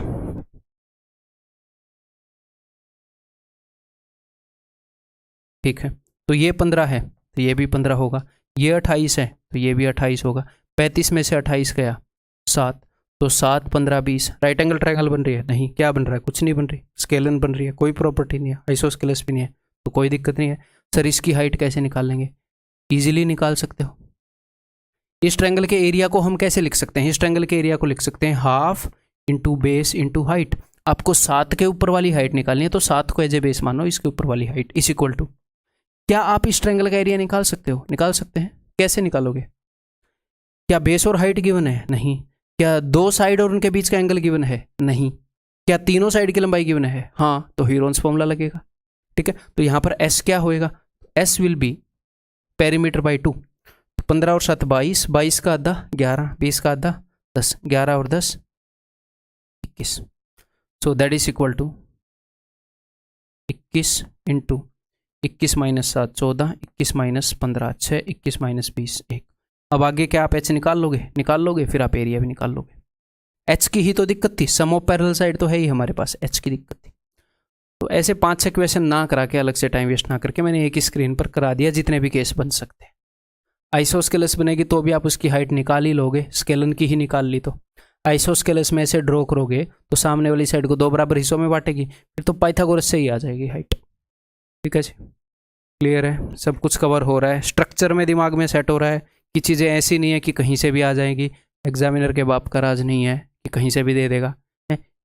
ठीक है। तो ये 15 है तो ये भी 15 होगा, ये 28 है तो ये भी 28 होगा। 35 में से 28 गया 7, तो 7 15 20। राइट एंगल ट्रायंगल बन रही है? नहीं। क्या बन रहा है? कुछ नहीं बन रही। स्केलन बन रही है, कोई प्रॉपर्टी नहीं है, आइसोस्केलस भी नहीं है, तो कोई दिक्कत नहीं है। सर इसकी हाइट कैसे निकाल लेंगे? ईजिली निकाल सकते हो। इस ट्रायंगल के एरिया को हम कैसे लिख सकते हैं? इस ट्रायंगल के एरिया को लिख सकते हैं half into base into height. आपको 7 के ऊपर वाली हाइट निकालनी है तो 7 को एज ए बेस मानो, इसके ऊपर वाली हाइट इज इक्वल टू। क्या आप इस ट्रायंगल का एरिया निकाल सकते हो? निकाल सकते हैं। कैसे निकालोगे? क्या बेस और हाइट गिवन है? नहीं। क्या दो साइड और उनके बीच का एंगल गिवन है? नहीं। क्या तीनों साइड की लंबाई गिवन है? हाँ, तो हीरोन्स फॉर्मूला लगेगा, ठीक है। तो यहां पर एस क्या होएगा? S will be perimeter by 2। 15 और 7 22, 22 का आधा 11, 20 का आधा 10, 11 और 10 21। So that is equal to 21 into 21 minus 7 14, 21 minus 15 6, 21 minus 20 1। अब आगे क्या आप एच निकाल लोगे, फिर आप एरिया भी निकाल लोगे। एच की ही तो दिक्कत थी, सम ऑफ पैरेलल साइड तो है ही हमारे पास, एच की दिक्कत थी। तो ऐसे 5-6 क्वेश्चन ना करा के, अलग से टाइम वेस्ट ना करके, मैंने एक ही स्क्रीन पर करा दिया जितने भी केस बन सकते हैं। आइसोस्केलस बनेगी तो भी आप उसकी हाइट निकाल ही लोगे, स्केलन की ही निकाल ली तो। आइसोस्केलस में ऐसे ड्रॉ करोगे तो सामने वाली साइड को 2 बराबर हिस्सों में बांटेगी, फिर तो पाइथागोरस से ही आ जाएगी हाइट, ठीक है जी। क्लियर है? सब कुछ कवर हो रहा है, स्ट्रक्चर में दिमाग में सेट हो रहा है कि चीज़ें ऐसी नहीं है कि कहीं से भी आ जाएंगी। एग्जामिनर के बाप का राज नहीं है कि कहीं से भी दे देगा।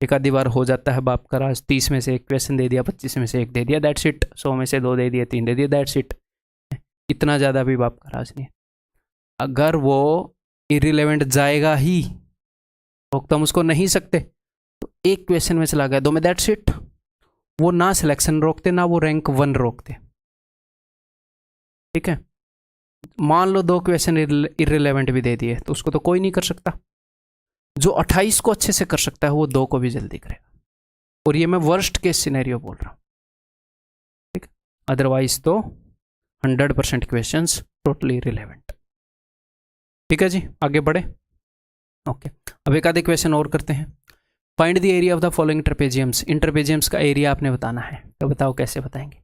एक आधी बार हो जाता है बाप का राज, 30 में से 1 क्वेश्चन दे दिया, 25 में से 1 दे दिया, दैट्स इट। 100 में से 2 दे दिए, 3 दे दिए, दैट्स इट। इतना ज़्यादा भी बाप का राज नहीं है। अगर वो इरिलेवेंट जाएगा ही, रोक तो हम उसको नहीं सकते, तो एक क्वेश्चन में चला गया 2 में, दैट्स इट। वो ना सिलेक्शन रोकते ना वो रैंक 1 रोकते, ठीक है। मान लो 2 क्वेश्चन इररिलेवेंट भी दे दिए तो उसको तो कोई नहीं कर सकता। जो 28 को अच्छे से कर सकता है वो 2 को भी जल्दी करेगा। और ये मैं वर्स्ट केस सिनेरियो बोल रहा हूं, ठीक है। अदरवाइज तो 100% क्वेश्चंस टोटली इररिलेवेंट, ठीक है जी। आगे बढ़े, ओके। अब एक आधे क्वेश्चन और करते हैं। Find the area of the following trapeziums. इन ट्रेपेजियम्स का एरिया आपने बताना है, तो बताओ कैसे बताएंगे।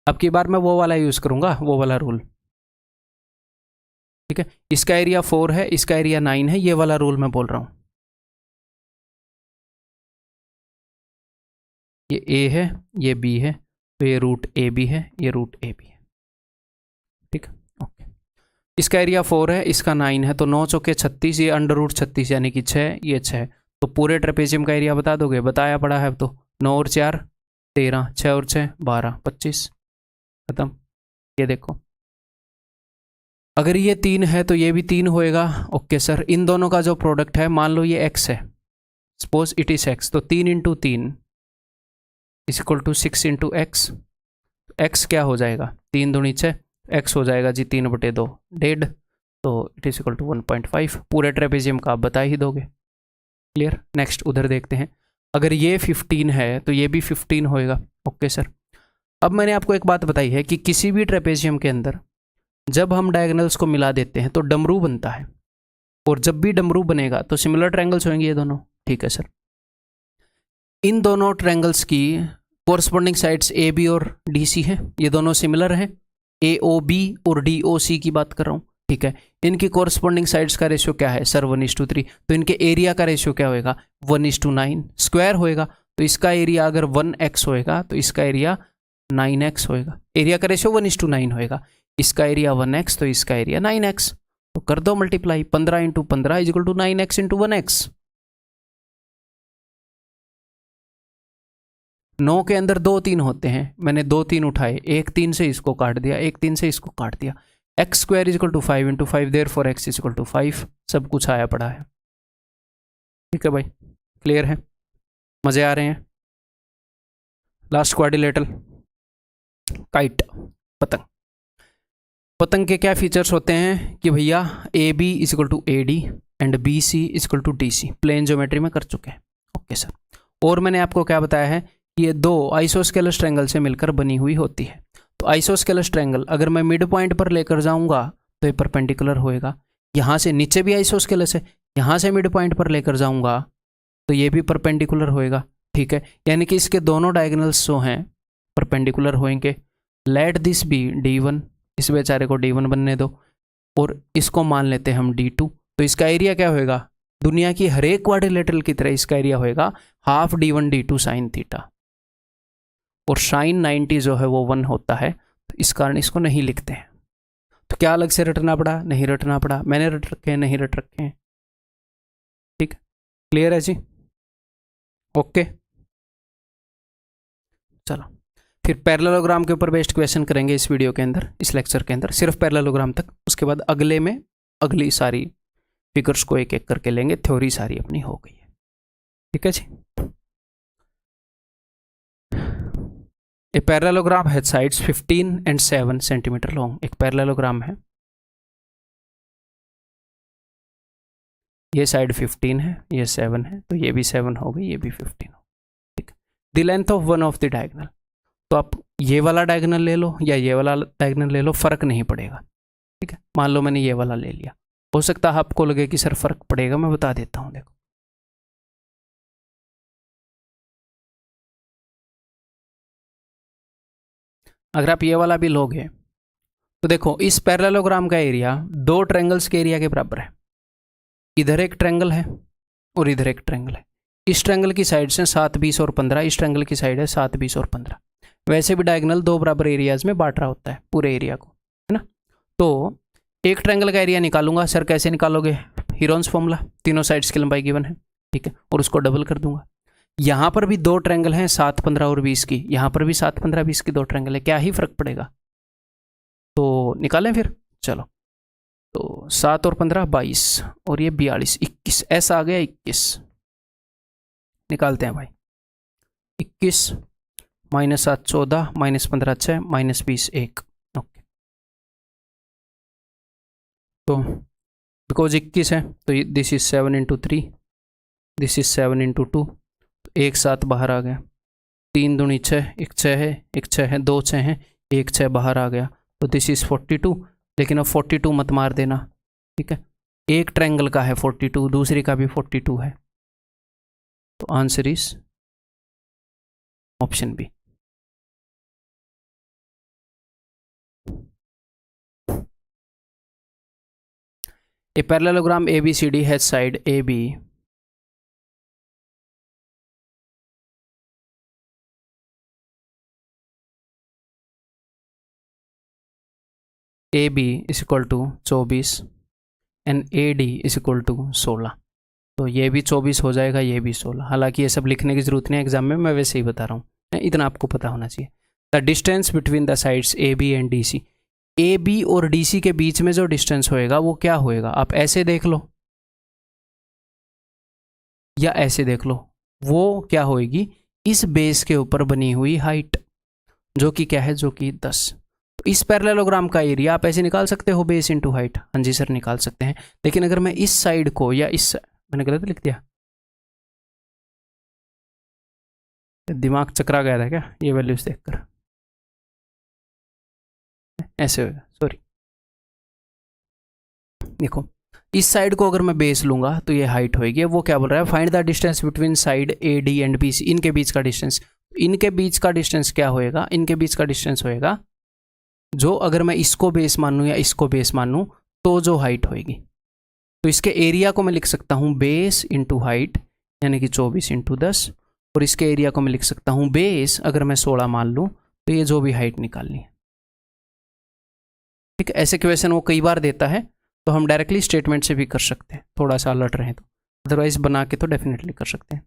अब की बार मैं वो वाला यूज करूंगा, वो वाला रूल, ठीक है। इसका एरिया 4 है, इसका एरिया 9 है, ये वाला रूल मैं बोल रहा हूं। ये ए है, ये बी है, तो ये रूट ए बी है, ये रूट ए बी है, ठीक है, ओके। इसका एरिया 4 है, इसका 9 है, तो 9 चौके 36, ये अंडर रूट 36 यानी कि 6, ये 6। तो पूरे ट्रेपेजियम का एरिया बता दोगे? बताया पड़ा है अब तो। 9 और 4 13, 6 और 6 12, 25, खत्म। ये देखो, अगर ये 3 है तो ये भी 3 होएगा। ओके सर, इन दोनों का जो प्रोडक्ट है, मान लो ये x है, सपोज इट इज x, तो 3 into 3 is equal to 6 into X. X क्या हो जाएगा? 3 दूनी 6, एक्स हो जाएगा जी 3/2 डेढ़, तो इट इज इक्वल टू 1.5। पूरे ट्रेपेजियम का आप बता ही दोगे। क्लियर? नेक्स्ट उधर देखते हैं। अगर ये 15 है तो ये भी 15 होएगा। ओके सर, अब मैंने आपको एक बात बताई है कि किसी भी ट्रेपेजियम के अंदर जब हम डायगोनल्स को मिला देते हैं तो डमरू बनता है, और जब भी डमरू बनेगा तो सिमिलर ट्रायंगल्स होंगे ये दोनों, ठीक है सर। इन दोनों ट्रायंगल्स की कोरस्पॉन्डिंग साइड्स ए बी और डी सी है, ये दोनों सिमिलर हैं। ए ओ बी और डी ओ सी की बात कर रहा हूँ, ठीक है। इनकी कोरस्पॉन्डिंग साइड्स का रेशियो क्या है सर? 1:3। तो इनके एरिया का रेशियो क्या होएगा? 1:9 स्क्वायर होएगा। तो इसका एरिया अगर 1x होएगा तो इसका एरिया 9x होएगा। एरिया का रेशियो 1:9 होएगा। इसका एरिया 1x तो इसका एरिया 9x। तो कर दो मल्टीप्लाई, 15 × 15 = 9x × 1x। 9 के अंदर 2 3 होते हैं, मैंने 2 3 उठाए, एक 3 से इसको काट दिया, एक 3 से इसको काट दिया। X square is equal to 5 into 5, therefore X is equal to 5। सब कुछ आया पड़ा है। ठीक है भाई, क्लियर है, मजे आ रहे हैं। लास्ट क्वाड्रिलेटरल, काइट, पतंग। पतंग के क्या फीचर्स होते हैं कि भैया A B is equal to A D and B C is equal to D C, plane geometry में कर चुके हैं। Okay sir. और मैंने आपको क्या बताया है कि ये दो आइसोस्केलस ट्रायंगल से मिलकर बनी हुई होती है। तो आइसोस्केलस ट्रायंगल अगर मैं मिड पॉइंट पर लेकर जाऊंगा तो ये परपेंडिकुलर होएगा। यहाँ से नीचे भी आइसोस्केलस है, यहाँ से मिड पॉइंट पर लेकर जाऊंगा तो ये भी परपेंडिकुलर होएगा। ठीक है, यानी कि इसके दोनों डायगोनल्स जो हैं परपेंडिकुलर होंगे। लेट दिस बी D1, इस बेचारे को D1 बनने दो, और इसको मान लेते हैं हम D2। तो इसका एरिया क्या होएगा, दुनिया की हर एक क्वाड्रिलेटरल की तरह इसका एरिया होएगा half D1 D2 sine theta, और साइन 90 जो है वो 1 होता है, तो इस कारण इसको नहीं लिखते हैं। तो क्या अलग से रटना पड़ा, नहीं रटना पड़ा, मैंने रट रखे हैं, नहीं रट रखे हैं। ठीक, क्लियर है जी, ओके। चलो फिर पैरेललोग्राम के ऊपर बेस्ड क्वेश्चन करेंगे इस वीडियो के अंदर, इस लेक्चर के अंदर सिर्फ पैरेललोग्राम तक। उसके बाद अगले में अगली सारी फिगर्स को एक एक करके लेंगे, थ्योरी सारी अपनी हो गई है। ठीक है जी। A parallelogram has sides 15 and 7 centimetre long. एक पैरेललोग्राम है, ये साइड 15 है, ये 7 है, तो ये भी 7 हो गई, ये भी 15 हो। ठीक, the length of one of the diagonal. तो आप ये वाला डायगोनल ले लो या ये वाला डायगोनल ले लो, फर्क नहीं पड़ेगा। ठीक है, मान लो मैंने ये वाला ले लिया, हो सकता है आपको लगे कि सर फर्क पड़ेगा, मैं बता देता हूँ। देखो अगर आप ये वाला भी लोगे तो देखो इस पैरेललोग्राम का एरिया दो ट्रायंगल्स के एरिया के बराबर है। इधर एक ट्रायंगल है और इधर एक ट्रायंगल है। इस ट्रायंगल की साइड से 7 20 और 15, इस ट्रायंगल की साइड है 7 20 और 15। वैसे भी डायगोनल दो बराबर एरियाज में बांट रहा होता है पूरे एरिया को, है ना। तो एक ट्रायंगल का एरिया निकालूंगा, सर कैसे निकालोगे, हीरोन्स फॉर्मूला, तीनों साइड्स की लंबाई गिवन है। ठीक है, और उसको डबल कर दूंगा। यहाँ पर भी दो ट्रायंगल हैं 7 15 और 20 की, यहाँ पर भी 7 15 20 की दो ट्रायंगल है, क्या ही फर्क पड़ेगा। तो निकालें फिर, चलो। तो 7 और 15 22 और ये 42 21, ऐसा आ गया 21। निकालते हैं भाई, 21 -7 14 -15 6 -20 1। ओके, तो बिकॉज 21 है तो this is 7 into 3, this is 7 into 2, एक 7 बाहर आ गया, 3 दूनी 6, एक 6 है, एक 6 है, 2 6 हैं, एक 6 बाहर आ गया, तो दिस इज 42। लेकिन अब 42 मत मार देना। ठीक है, एक ट्रायंगल का है 42, दूसरे का भी 42 है, तो answer is option B. A parallelogram ABCD has side AB AB is equal to 24 and AD is equal to 16। तो ये भी 24 हो जाएगा, ये भी 16। हालांकि ये सब लिखने की जरूरत नहीं है एग्जाम में, मैं वैसे ही बता रहा हूँ, इतना आपको पता होना चाहिए। The distance between the sides AB and DC, AB और DC के बीच में जो डिस्टेंस होएगा वो क्या होएगा, आप ऐसे देख लो या ऐसे देख लो, वो क्या होएगी, इस बेस के ऊपर बनी हुई हाइट, जो कि क्या है, जो कि 10। तो इस पैरेललोग्राम का एरिया आप ऐसे निकाल सकते हो, बेस इंटू हाइट। हाँ जी सर निकाल सकते हैं, लेकिन अगर मैं इस साइड को या इस, मैंने गलत लिख दिया, दिमाग चकरा गया था क्या ये वैल्यूज देखकर, ऐसे होगा, सॉरी। देखो इस साइड को अगर मैं बेस लूंगा तो ये हाइट होगी। वो क्या बोल रहा है, find the distance between side AD and BC, इनके बीच का डिस्टेंस। इनके बीच का डिस्टेंस क्या होएगा, इनके बीच का डिस्टेंस होएगा जो, अगर मैं इसको बेस मानूं या इसको बेस मानूं तो जो हाइट होएगी। तो इसके एरिया को मैं लिख सकता हूं बेस इंटू हाइट, यानी कि 24 इंटू 10, और इसके एरिया को मैं लिख सकता हूं बेस, अगर मैं 16 मान लूं तो ये जो भी हाइट निकालनी है। ठीक है, ऐसे क्वेश्चन वो कई बार देता है, तो हम डायरेक्टली स्टेटमेंट से भी कर सकते हैं, थोड़ा सा अलर्ट रहें तो, अदरवाइज बना के तो डेफिनेटली कर सकते हैं।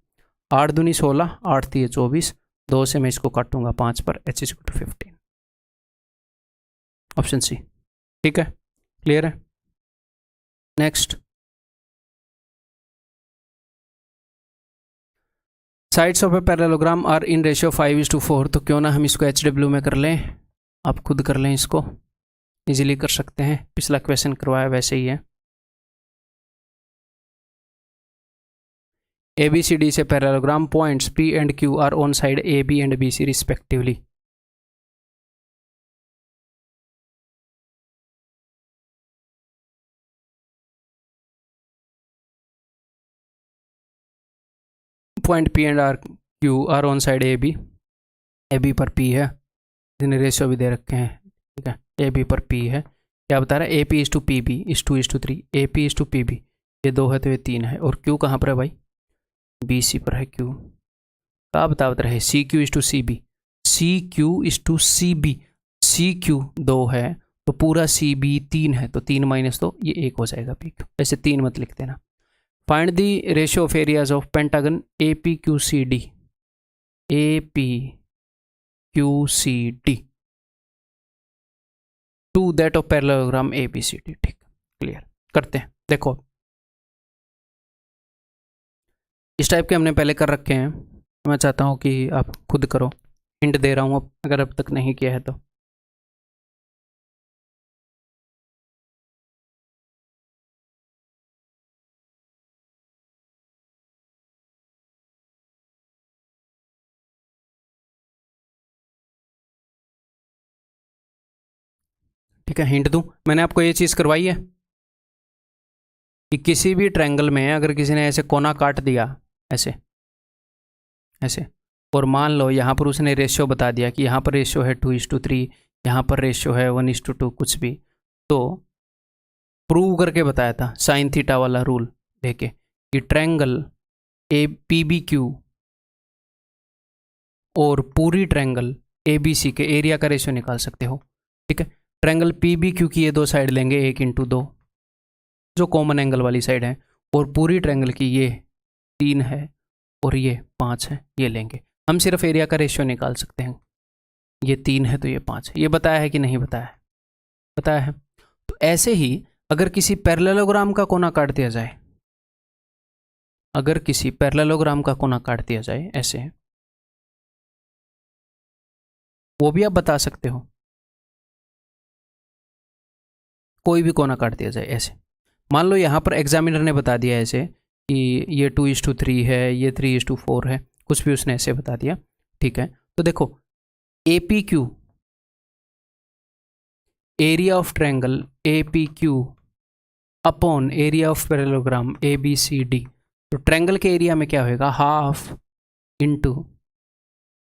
8 दूनी 16, 8 3 24, 2 से मैं इसको काटूंगा 5 पर, h is equal to 15। Option C. ठीक है, क्लियर है। Next, sides of a parallelogram are in ratio 5:4। तो क्यों ना हम इसको HW में कर लें, आप खुद कर लें, इसको इजीली कर सकते हैं, पिछला क्वेश्चन करवाया वैसे ही है। ABCD से parallelogram, points P and Q are on side AB and BC respectively. Point P and Q are on side AB, AB पर P है, जिन्हें रेशियो भी दे रखे हैं, ठीक है, AB पर P है। क्या बता रहा है, AP is to PB is 2:3, AP is to PB, ये 2 है तो ये 3 है, और Q कहाँ पर है भाई, BC पर है Q। क्या बता रहे, CQ is to CB, CQ is to CB, CQ 2 है तो पूरा CB 3 है, तो 3 माइनस 2 ये 1 हो जाएगा PQ, ऐसे 3 मत लिख देना। Find the ratio of areas of pentagon APQCD, APQCD to that of parallelogram ABCD। ठीक, क्लियर करते हैं। देखो, इस टाइप के हमने पहले कर रखे हैं, मैं चाहता हूं कि आप खुद करो, हिंट दे रहा हूं अगर अब तक नहीं किया है तो। ठीक है, हिंट दूं, मैंने आपको ये चीज करवाई है कि किसी भी ट्रायंगल में अगर किसी ने ऐसे कोना काट दिया, ऐसे ऐसे, और मान लो यहाँ पर उसने रेशियो बता दिया कि यहाँ पर रेशियो है 2:3, यहाँ पर रेशियो है 1:2, कुछ भी, तो प्रूव करके बताया था साइन थीटा वाला रूल लेके कि ट्रायंगल PBQ और पूरी ट्रायंगल ABC के एरिया का रेशियो निकाल सकते हो। ठीक है, ट्रायंगल PBQ की ये 2 साइड लेंगे 1:2, जो कॉमन एंगल वाली साइड है, और पूरी ट्रायंगल की ये 3 है और ये 5 है, ये लेंगे। हम सिर्फ एरिया का रेशियो निकाल सकते हैं, ये 3 है तो ये 5 है। ये बताया है कि नहीं बताया है, बताया है। तो ऐसे ही अगर किसी पैरेललोग्राम का कोना काट दिया जाए, अगर किसी पैरेललोग्राम का कोना काट दिया जाए ऐसे, वो भी आप बता सकते हो, कोई भी कोना काट दिया जाए ऐसे। मान लो यहाँ पर एग्जामिनर ने बता दिया ऐसे कि ये 2:3 है, ये 3:4 है, कुछ भी उसने ऐसे बता दिया। ठीक है, तो देखो APQ, area of triangle APQ upon area of parallelogram ABCD, तो ट्रायंगल के एरिया में क्या होएगा, हाफ इंटू,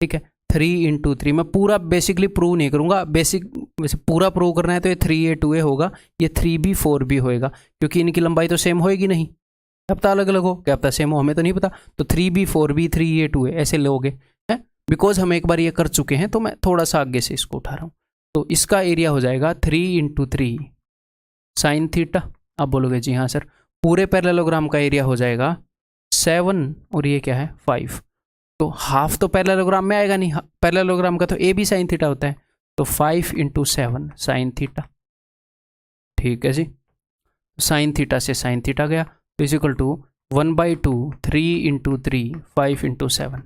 ठीक है, 3:3। मैं पूरा बेसिकली प्रूव नहीं करूंगा, बेसिक वैसे पूरा प्रूव करना है तो ये 3A 2A होगा, ये 3B 4B होएगा, क्योंकि इनकी लंबाई तो सेम होएगी नहीं, क्या पता अलग अलग हो, क्या पता सेम हो, हमें तो नहीं पता। तो 3B 4B 3A 2A ऐसे लोगे हैं, बिकॉज हम एक बार ये कर चुके हैं, तो मैं थोड़ा सा आगे से इसको उठा रहा हूँ। तो इसका एरिया हो जाएगा 3:3 साइन थीटा। आप बोलोगे जी हाँ सर, पूरे पैरेललोग्राम का एरिया हो जाएगा 7 और ये क्या है 5, तो हाफ तो पैरेललोग्राम में आएगा नहीं, पैरेललोग्राम का तो AB साइन थीटा होता है, तो 5:7 साइन थीटा। ठीक है जी, साइन थीटा से साइन थीटा गया, तो इज इक्वल टू 1/2 3:3 5:7,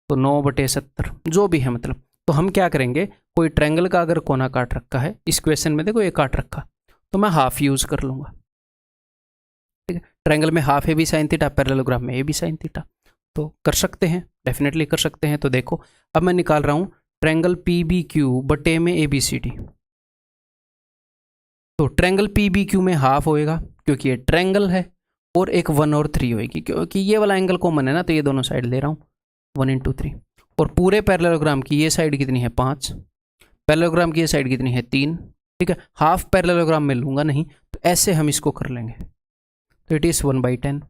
तो 9/70 जो भी है मतलब। तो हम क्या करेंगे, कोई ट्रायंगल का अगर कोना काट रखा है, इस क्वेश्चन में देखो ये काट रखा, तो मैं हाफ यूज कर लूंगा। ठीक है, ट्रायंगल में half AB sine theta, parallelogram में AB साइन थीटा, तो कर सकते हैं, डेफिनेटली कर सकते हैं। तो देखो अब मैं निकाल रहा हूं ट्रायंगल PBQ बटे में ABCD, तो ट्रायंगल PBQ में हाफ होएगा क्योंकि ये ट्रायंगल है, और एक 1 और 3 होएगी क्योंकि ये वाला एंगल कॉमन है ना, तो ये दोनों साइड ले रहा हूँ 1:3। और पूरे पैरेललोग्राम की ये साइड कितनी है 5, पैरेललोग्राम की ये साइड कितनी है 3। ठीक है, हाफ पैरेललोग्राम में लूंगा नहीं, तो ऐसे हम इसको कर लेंगे, तो इट इज़ 1/10।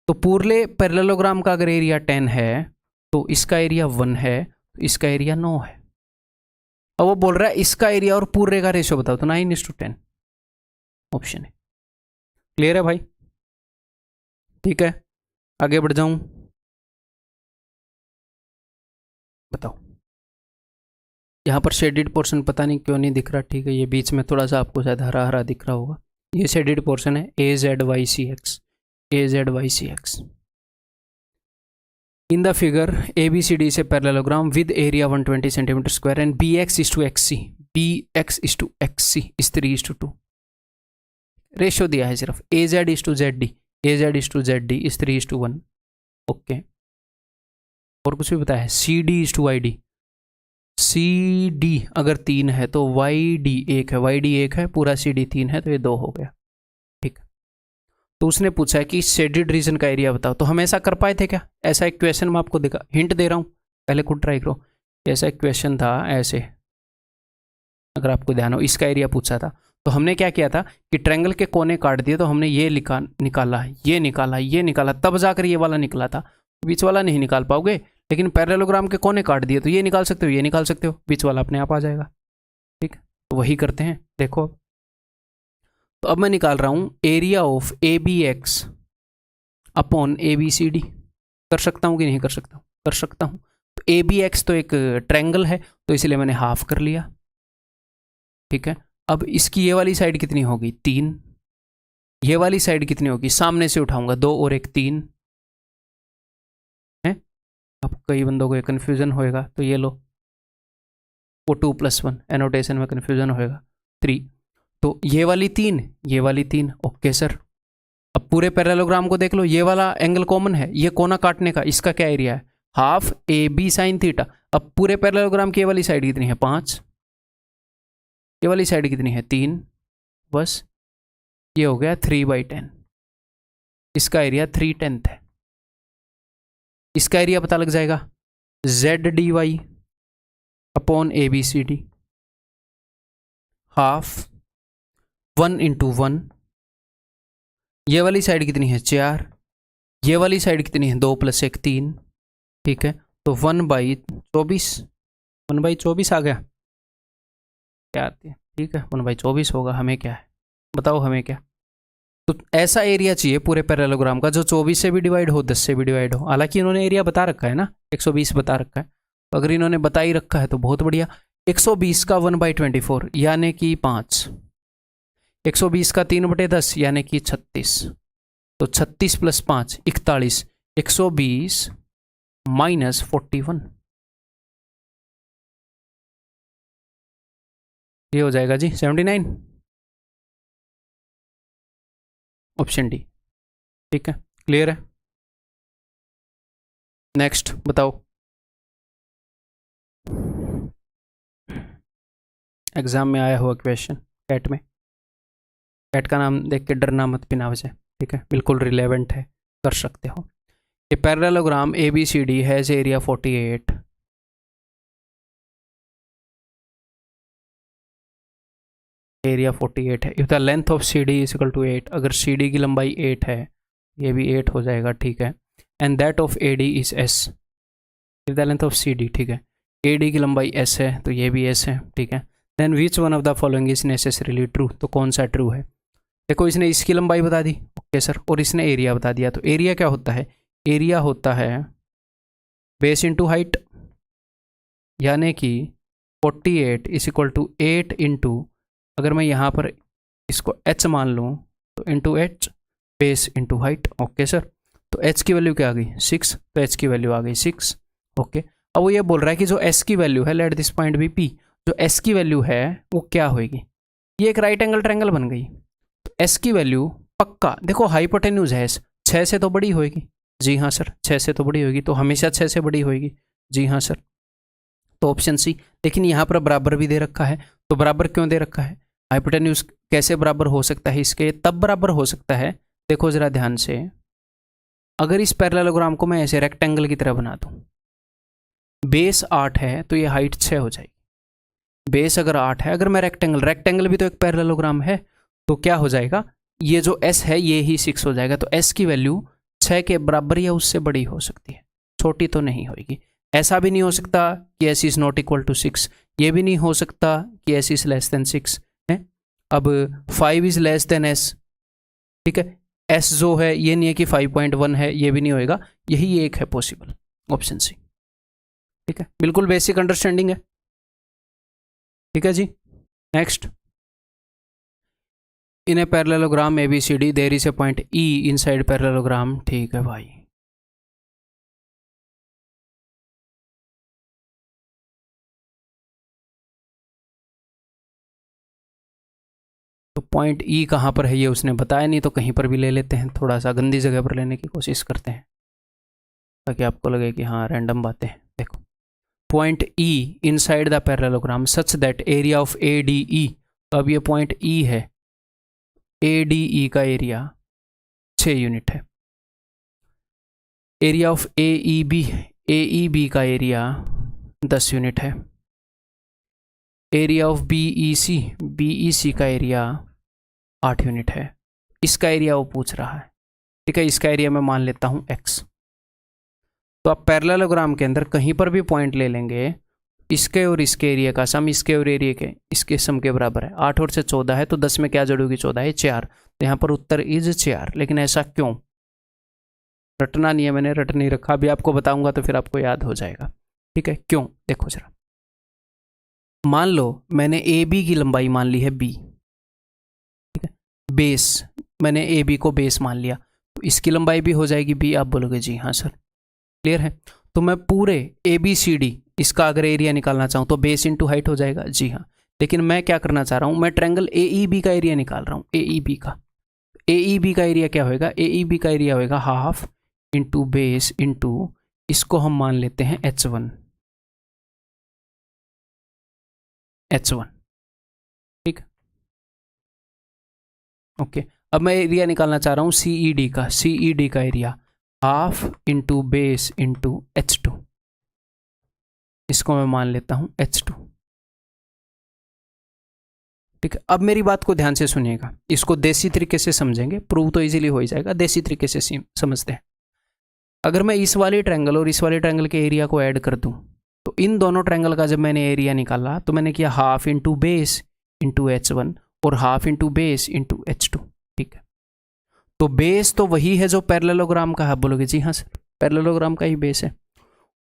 तो पूरे पैरेललोग्राम का अगर एरिया 10 है तो इसका एरिया 1 है, तो इसका एरिया 9 है। अब वो बोल रहा है इसका एरिया और पूरे का रेशियो बताओ, तो 9:10 ऑप्शन है। क्लियर है भाई? ठीक है, आगे बढ़ जाऊं। बताओ। यहाँ पर शेडेड पोर्शन पता नहीं क्यों नहीं दिख रहा, ठीक है, ये बीच में थोड़ा सा आपको शायद हरा हरा दिख रहा होगा, ये शेडेड पोर्शन है AZYCX, AZYCX। In the figure, ABCD is a parallelogram with area 120 centimeter square and BX is to XC, BX is to XC is 3:2। Ratio दिया है सिर्फ, AZ is to ZD, AZ is to ZD is 3:1। Okay, और कुछ भी बताया है, CD is to YD, CD अगर 3 है तो YD 1 है, YD 1 है, पूरा CD 3 है, तो ये 2 हो गया। तो उसने पूछा है कि शेडेड रीजन का एरिया बताओ, तो हम ऐसा कर पाए थे क्या? ऐसा एक क्वेश्चन मैं आपको दिखा, हिंट दे रहा हूँ, पहले खुद ट्राई करो। ऐसा एक क्वेश्चन था ऐसे, अगर आपको ध्यान हो, इसका एरिया पूछा था, तो हमने क्या किया था कि ट्रायंगल के कोने काट दिए, तो हमने ये निकाला, ये निकाला, ये निकाला, तब जाकर ये वाला निकला था। बीच वाला नहीं निकाल पाओगे, लेकिन पैरेललोग्राम के कोने काट दिए तो ये निकाल सकते हो, ये निकाल सकते हो, बीच वाला अपने आप आ जाएगा। ठीक, तो वही करते हैं, देखो। तो अब मैं निकाल रहा हूं area of ABX upon ABCD। कर सकता हूं कि नहीं कर सकता हूं? कर सकता हूं। तो ABX तो एक ट्रायंगल है, तो इसलिए मैंने हाफ कर लिया। ठीक है, अब इसकी ये वाली साइड कितनी होगी? 3। ये वाली साइड कितनी होगी? सामने से उठाऊंगा, 2 और 1 3 है। अब कई बंदों को ये कन्फ्यूजन होएगा, तो ये लो, वो 2+1 एनोटेशन में कन्फ्यूजन होएगा, 3। तो ये वाली 3, ये वाली 3, ओके सर। अब पूरे पैरेललोग्राम को देख लो, ये वाला एंगल कॉमन है, ये कोना काटने का, इसका क्या एरिया है? Half AB sine theta. अब पूरे पैरेललोग्राम की ये वाली साइड कितनी है? 5। ये वाली साइड कितनी है? 3। बस ये हो गया 3/10। इसका एरिया 3/10 है। इसका एरिया पता लग जाएगा, ZDY अपॉन ABCD, हाफ 1 × 1। ये वाली साइड कितनी है? 4। ये वाली साइड कितनी है? 2 + 1 3। ठीक है, तो 1/24, 1/24 आ गया, क्या आती है? ठीक है, 1/24 होगा। हमें क्या है बताओ, हमें क्या? तो ऐसा एरिया चाहिए पूरे पैरेललोग्राम का जो 24 से भी डिवाइड हो, 10 से भी डिवाइड हो। हालांकि इन्होंने एरिया बता रखा है ना, 120 बता रखा है, तो अगर इन्होंने बता ही रखा है तो बहुत बढ़िया। 120 का 1/24 यानी कि 5, 120 का 3/10 यानी कि 36, तो 36 + 5 41, 120 - 41, ये हो जाएगा जी 79, ऑप्शन डी। ठीक है, क्लियर है? नेक्स्ट बताओ। एग्जाम में आया हुआ क्वेश्चन, कैट में। कैट का नाम देख के डरना मत बिना वजह, ठीक है, बिल्कुल रिलेवेंट है, कर सकते हो। A parallelogram ABCD has area 48। Area 48 है। If the length of CD is equal to 8, अगर CD की लंबाई 8 है, ये भी 8 हो जाएगा, ठीक है। And that of AD is S, if the length of CD, ठीक है, AD की लंबाई S है, तो ये भी S है, ठीक है। Then which one of the following is necessarily true, तो कौन सा ट्रू है? देखो, इसने इसकी लंबाई बता दी, ओके सर, और इसने एरिया बता दिया। तो एरिया क्या होता है? एरिया होता है बेस इंटू हाइट, यानी कि 48 इज इक्वल टू 8 इंटू, अगर मैं यहाँ पर इसको h मान लूँ तो into h, base into height, okay sir. तो h की वैल्यू क्या आ गई? 6, तो h की वैल्यू आ गई 6, ओके। अब वो ये बोल रहा है कि जो s की वैल्यू है, let this point be P, जो s की वैल्यू है वो क्या होगी? ये एक राइट एंगल ट्रायंगल बन गई, तो s की वैल्यू पक्का, देखो हाइपोटेन्यूज है, 6 से तो बड़ी होगी, जी हाँ सर, 6 से तो बड़ी होगी, तो हमेशा 6 से बड़ी होगी, जी हाँ सर, तो ऑप्शन सी। लेकिन यहाँ पर बराबर भी दे रखा है, तो बराबर क्यों दे रखा है? हाइपोटेन्यूज कैसे बराबर हो सकता है इसके? तब बराबर हो सकता है, देखो जरा ध्यान से, अगर इस पैरेललोग्राम को मैं ऐसे रेक्टेंगल की तरह बना दूं, बेस 8 है तो ये हाइट 6 हो जाएगी। बेस अगर 8 है, अगर मैं रेक्टेंगल भी तो एक पैरेललोग्राम है, तो क्या हो जाएगा? ये जो S है ये ही 6 हो जाएगा, तो S की वैल्यू 6 के बराबर या उससे बड़ी हो सकती है, छोटी तो नहीं होगी। ऐसा भी नहीं हो सकता कि S is not equal to 6, ये भी नहीं हो सकता कि S इज लेस देन 6 है। अब 5 इज लेस देन S, ठीक है, S जो है ये नहीं है कि 5.1 है, ये भी नहीं होएगा, यही एक है पॉसिबल, ऑप्शन सी। ठीक है, बिल्कुल बेसिक अंडरस्टैंडिंग है। ठीक है जी। Next, in a parallelogram ABCD there is a point E inside parallelogram. ठीक है भाई, तो पॉइंट E कहाँ पर है ये उसने बताया नहीं, तो कहीं पर भी ले लेते हैं, थोड़ा सा गंदी जगह पर लेने की कोशिश करते हैं ताकि आपको लगे कि हाँ रैंडम बातें। देखो, point E inside the parallelogram such that area of ADE, तो अब ये पॉइंट E है, ADE का एरिया 6 यूनिट है। एरिया ऑफ AEB का एरिया 10 यूनिट है। एरिया ऑफ BEC का एरिया 8 यूनिट है। इसका एरिया वो पूछ रहा है। ठीक है, इसका एरिया मैं मान लेता हूँ x। तो आप पैरेललोग्राम के अंदर कहीं पर भी पॉइंट ले लेंगे, इसके और इसके एरिया का सम इसके और एरिया के इसके सम के बराबर है। 8 और से 14 है, तो 10 में क्या जोड़ोगी? 14 है 4। तो यहाँ पर उत्तर इज 4। लेकिन ऐसा क्यों? रटना नहीं है, मैंने रट नहीं रखा, अभी आपको बताऊंगा तो फिर आपको याद हो जाएगा। ठीक है, क्यों? देखो जरा, मान लो मैंने AB की लंबाई मान ली है B। ठीक है, बेस, मैंने AB को बेस मान लिया, तो इसकी लंबाई भी हो जाएगी B। आप बोलोगे जी हाँ सर, क्लियर है। तो मैं पूरे ABCD इसका अगर एरिया निकालना चाहूँ तो बेस इंटू हाइट हो जाएगा। जी हाँ, लेकिन मैं क्या करना चाह रहा हूँ, मैं ट्रायंगल AEB का एरिया निकाल रहा हूँ। AEB का एरिया क्या होएगा? AEB का एरिया होएगा हाफ इंटू बेस इंटू, इसको हम मान लेते हैं H1। ठीक, ओके। अब मैं एरिया निकालना चाह रहा हूँ CED का area half into base into H2, इसको मैं मान लेता हूँ H2। ठीक है, अब मेरी बात को ध्यान से सुनिएगा, इसको देसी तरीके से समझेंगे, प्रूव तो इजीली हो ही जाएगा। देसी तरीके से समझते हैं। अगर मैं इस वाले ट्रायंगल और इस वाले ट्रायंगल के एरिया को ऐड कर दूं, तो इन दोनों ट्रायंगल का जब मैंने एरिया निकाला तो मैंने किया half into base into H1 और half into base into H2। ठीक है, तो बेस तो वही है जो पैरेललोग्राम का है। बोलोगे जी हाँ सर, पैरेललोग्राम का ही बेस है,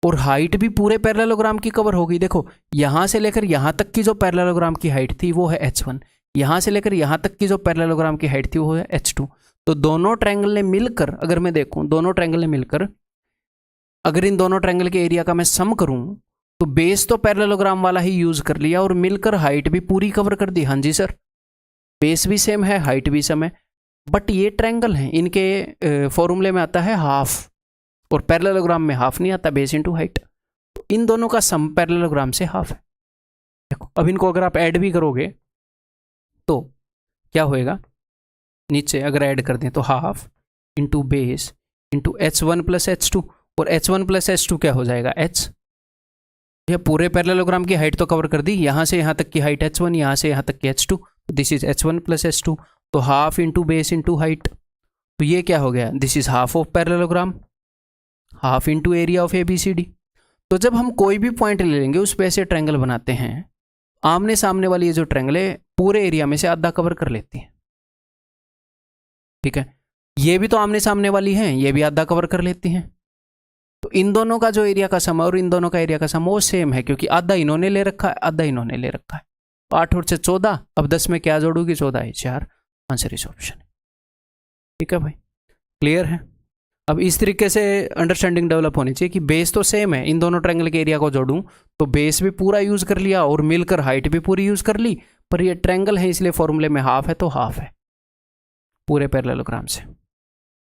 और हाइट भी पूरे पैरेललोग्राम की कवर हो गई। देखो, यहां से लेकर यहां तक की जो पैरेललोग्राम की हाइट थी वो है H1, यहां से लेकर यहां तक की जो पैरेललोग्राम की हाइट थी वो है H2। तो दोनों ट्रायंगल ने मिलकर, अगर मैं देखूं दोनों ट्रायंगल ने मिलकर, अगर इन दोनों ट्रायंगल के एरिया का मैं सम करूं, तो बेस तो पैरेललोग्राम वाला ही यूज कर लिया और मिलकर हाइट भी पूरी कवर कर दी। हाँ जी सर, बेस भी सेम है, हाइट भी सेम है, बट ये ट्रायंगल हैं, इनके फॉर्मूले में आता है हाफ, और पैरेललोग्राम में हाफ नहीं आता, बेस इंटू हाइट। तो इन दोनों का सम पैरेललोग्राम से हाफ है। देखो, अब इनको अगर आप ऐड भी करोगे तो क्या होएगा? नीचे अगर ऐड कर दें तो half into base into H1 plus H2, और H1 प्लस H2 क्या हो जाएगा? H। यह पूरे पैरेललोग्राम की हाइट तो कवर कर दी, यहां से यहां तक की हाइट H1, यहां से यहां तक की H2, तो this is H1 plus H2। तो half into base into height, तो ये क्या हो गया? This is half of parallelogram, half into area of ABCD। तो जब हम कोई भी पॉइंट ले लेंगे उस पर ऐसे ट्रायंगल बनाते हैं, आमने सामने वाली ये जो ट्रायंगल है पूरे एरिया में से आधा कवर कर लेती है। ठीक है, ये भी तो आमने सामने वाली हैं, ये भी आधा कवर कर लेती हैं। तो इन दोनों का जो एरिया का सम है और इन दोनों का एरिया का सम वो सेम है, क्योंकि आधा इन्होंने ले रखा है, आधा इन्होंने ले रखा है। 8 और से 14, अब 10 में क्या जोड़ूगी? 14 है 4। आंसर इस ऑप्शन। ठीक है भाई, क्लियर है। अब इस तरीके से अंडरस्टैंडिंग डेवलप होनी चाहिए कि बेस तो सेम है, इन दोनों ट्रायंगल के एरिया को जोड़ूं तो बेस भी पूरा यूज कर लिया और मिलकर हाइट भी पूरी यूज कर ली, पर ये ट्रायंगल है इसलिए फॉर्मूले में हाफ है, तो हाफ है पूरे पैरेललोग्राम से।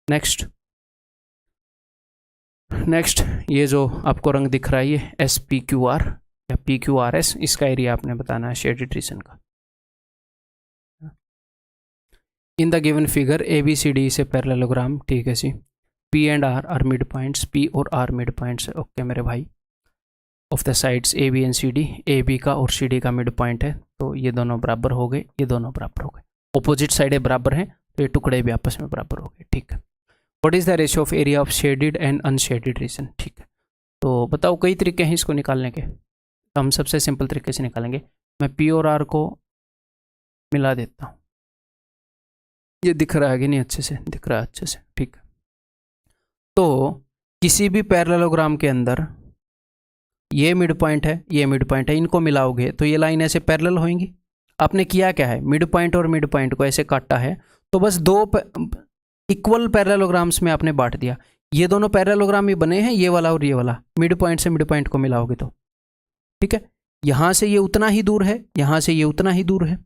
नेक्स्ट, ये जो आपको रंग दिख रहा है ये SPQR या PQRS, इसका एरिया आपने बताना है शेडेड रीजन का। In the given figure ABCD से पैरेललोग्राम। ठीक है जी, P and R are mid points, P और R मिड पॉइंट्स है। ओके मेरे भाई, of the sides AB and CD, AB का और CD का मिड पॉइंट है, तो ये दोनों बराबर हो गए, ये दोनों बराबर हो गए। ऑपोजिट साइडें बराबर हैं तो ये टुकड़े भी आपस में बराबर हो गए। ठीक है, what is the ratio of area of shaded and unshaded region? ठीक है, तो बताओ, कई तरीके हैं इसको निकालने के, हम सबसे सिंपल तरीके से निकालेंगे। मैं P और R को मिला देता हूँ, ये दिख रहा है कि नहीं? अच्छे से दिख रहा है, अच्छे से। ठीक है, तो किसी भी पैरेललोग्राम के अंदर ये मिड पॉइंट है, ये मिड पॉइंट है, इनको मिलाओगे तो ये लाइन ऐसे पैरेलल होंगी। आपने किया क्या है, मिड पॉइंट और मिड पॉइंट को ऐसे काटा है, तो बस दो इक्वल पैरेललोग्राम्स में आपने बांट दिया। ये दोनों पैरेललोग्राम ही बने हैं, ये वाला और ये वाला, मिड पॉइंट से मिड पॉइंट को मिलाओगे तो ठीक है। यहाँ से ये उतना ही दूर है, यहाँ से ये उतना ही दूर है।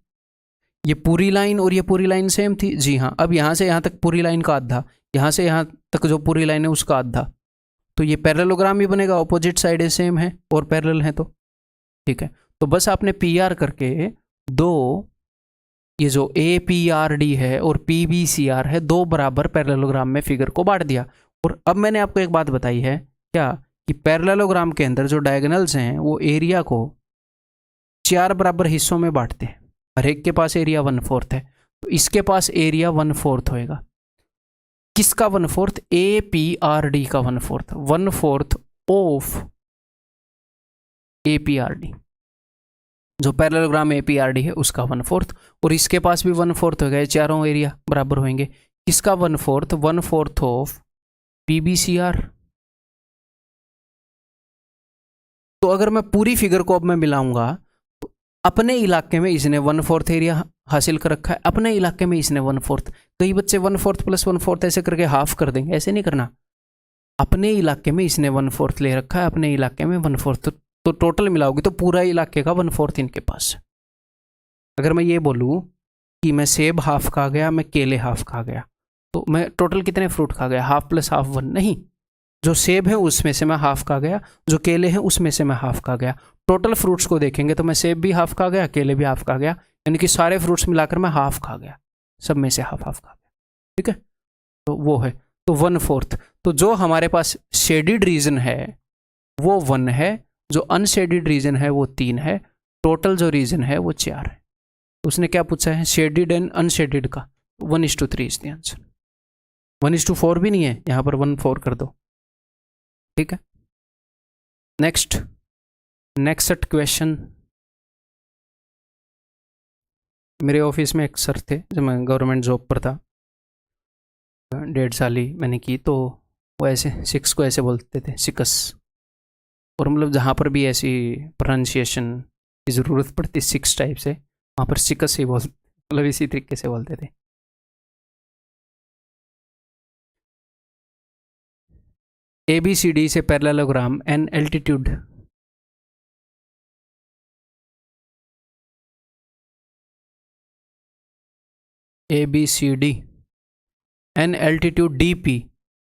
ये पूरी लाइन और ये पूरी लाइन सेम थी, जी हाँ। अब यहाँ से यहाँ तक पूरी लाइन का आधा, यहाँ से यहाँ तक जो पूरी लाइन है उसका आधा, तो ये पैरेललोग्राम ही बनेगा, ऑपोजिट साइडें सेम है और पैरेलल है तो ठीक है। तो बस आपने पी आर करके दो, ये जो ए पी आर डी है और पी बी सी आर है, दो बराबर पैरेललोग्राम में फिगर को बांट दिया। और अब मैंने आपको एक बात बताई है क्या, कि पैरेललोग्राम के अंदर जो डायगोनल्स हैं वो एरिया को 4 बराबर हिस्सों में बांटते हैं। हर एक के पास एरिया 1/4 है, तो इसके पास एरिया 1/4 होएगा। किसका 1/4? ए पी आर डी का 1/4, 1/4 of A P R D, जो parallelogram A P R D है उसका 1/4, और इसके पास भी 1/4 हो गया, चारों एरिया बराबर होंगे। किसका 1/4? 1/4 of P B C R. तो अगर मैं पूरी फिगर को अब मैं मिलाऊंगा, तो अपने इलाके में इसने 1/4 एरिया हासिल कर रखा है, अपने इलाके में इसने 1/4। कई बच्चे 1/4 + 1/4 ऐसे करके हाफ कर देंगे, ऐसे नहीं करना। अपने इलाके में इसने 1/4 ले रखा है, अपने इलाके में 1/4, तो टोटल मिलाओगे तो पूरा इलाके का 1/4 इनके पास है। अगर मैं ये बोलूँ कि मैं सेब हाफ खा गया, मैं केले हाफ खा गया, तो मैं टोटल कितने फ्रूट खा गया? हाफ + हाफ 1 नहीं, जो सेब है उसमें से मैं हाफ खा गया, जो केले हैं उसमें से मैं हाफ खा गया। टोटल फ्रूट्स को देखेंगे तो मैं सेब भी हाफ खा गया, केले भी हाफ खा गया, यानी कि सारे फ्रूट्स मिलाकर मैं हाफ खा गया, सब में से हाफ हाफ खा गया, ठीक है। तो वो है, तो 1/4। तो जो हमारे पास शेडिड रीजन है वो 1 है, जो अनशेडिड रीजन है वो 3 है, टोटल जो रीजन है वो 4 है। उसने क्या पूछा है? शेडिड एंड अनशेडिड का। 1:3 इज द आंसर। 1:4 भी नहीं है, यहाँ पर 1/4 कर दो, ठीक है। Next question. मेरे ऑफिस में एक सर थे, जब मैं गवर्नमेंट जॉब पर था, 1.5 साल ही मैंने की, तो वो ऐसे 6 को ऐसे बोलते थे, सिकस। और मतलब जहाँ पर भी ऐसी प्रोनाउंसिएशन की ज़रूरत पड़ती 6 टाइप से, वहाँ पर सिकस ही बोलते, मतलब इसी तरीके से बोलते थे। ए बी सी डी से parallelogram an altitude, A B C D an altitude D P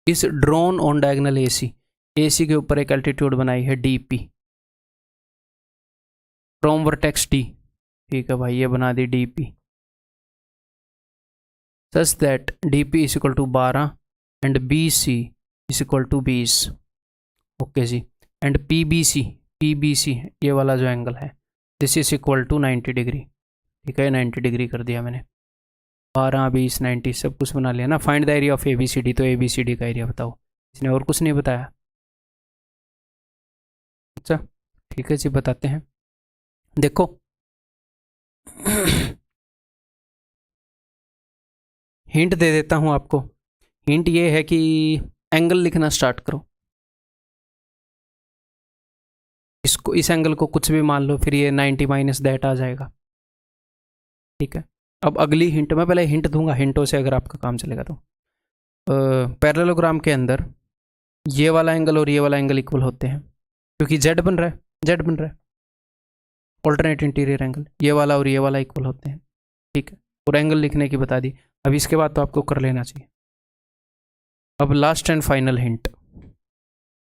is drawn on diagonal A C. A C के ऊपर एक एल्टीट्यूड बनाई है D P, from vertex D, ठीक है भाई, ये बना दी D P, such that D P is equal to 12 and B C is equal to 20, okay जी। एंड पी बी सी ये वाला जो एंगल है, this is equal to 90 degree, ठीक है, 90 डिग्री कर दिया मैंने, 12, 20, 90 सब कुछ बना लिया ना। Find the area of A B C D, तो ए बी सी डी का एरिया बताओ, इसने और कुछ नहीं बताया। अच्छा ठीक है जी, बताते हैं। देखो हिंट दे देता हूँ आपको। हिंट ये है कि एंगल लिखना स्टार्ट करो, इसको, इस एंगल को कुछ भी मान लो, फिर ये 90 माइनस दैट आ जाएगा, ठीक है। अब अगली हिंट, मैं पहले हिंट दूंगा, हिंटों से अगर आपका काम चलेगा तो। पैरेललोग्राम के अंदर ये वाला एंगल और ये वाला एंगल इक्वल होते हैं, क्योंकि जेड बन रहा है, जेड बन रहा है, ऑल्टरनेट इंटीरियर एंगल, ये वाला और ये वाला इक्वल होते हैं, ठीक है। और एंगल लिखने की बता दी। अब इसके बाद तो आपको कर लेना चाहिए। अब लास्ट एंड फाइनल हिंट,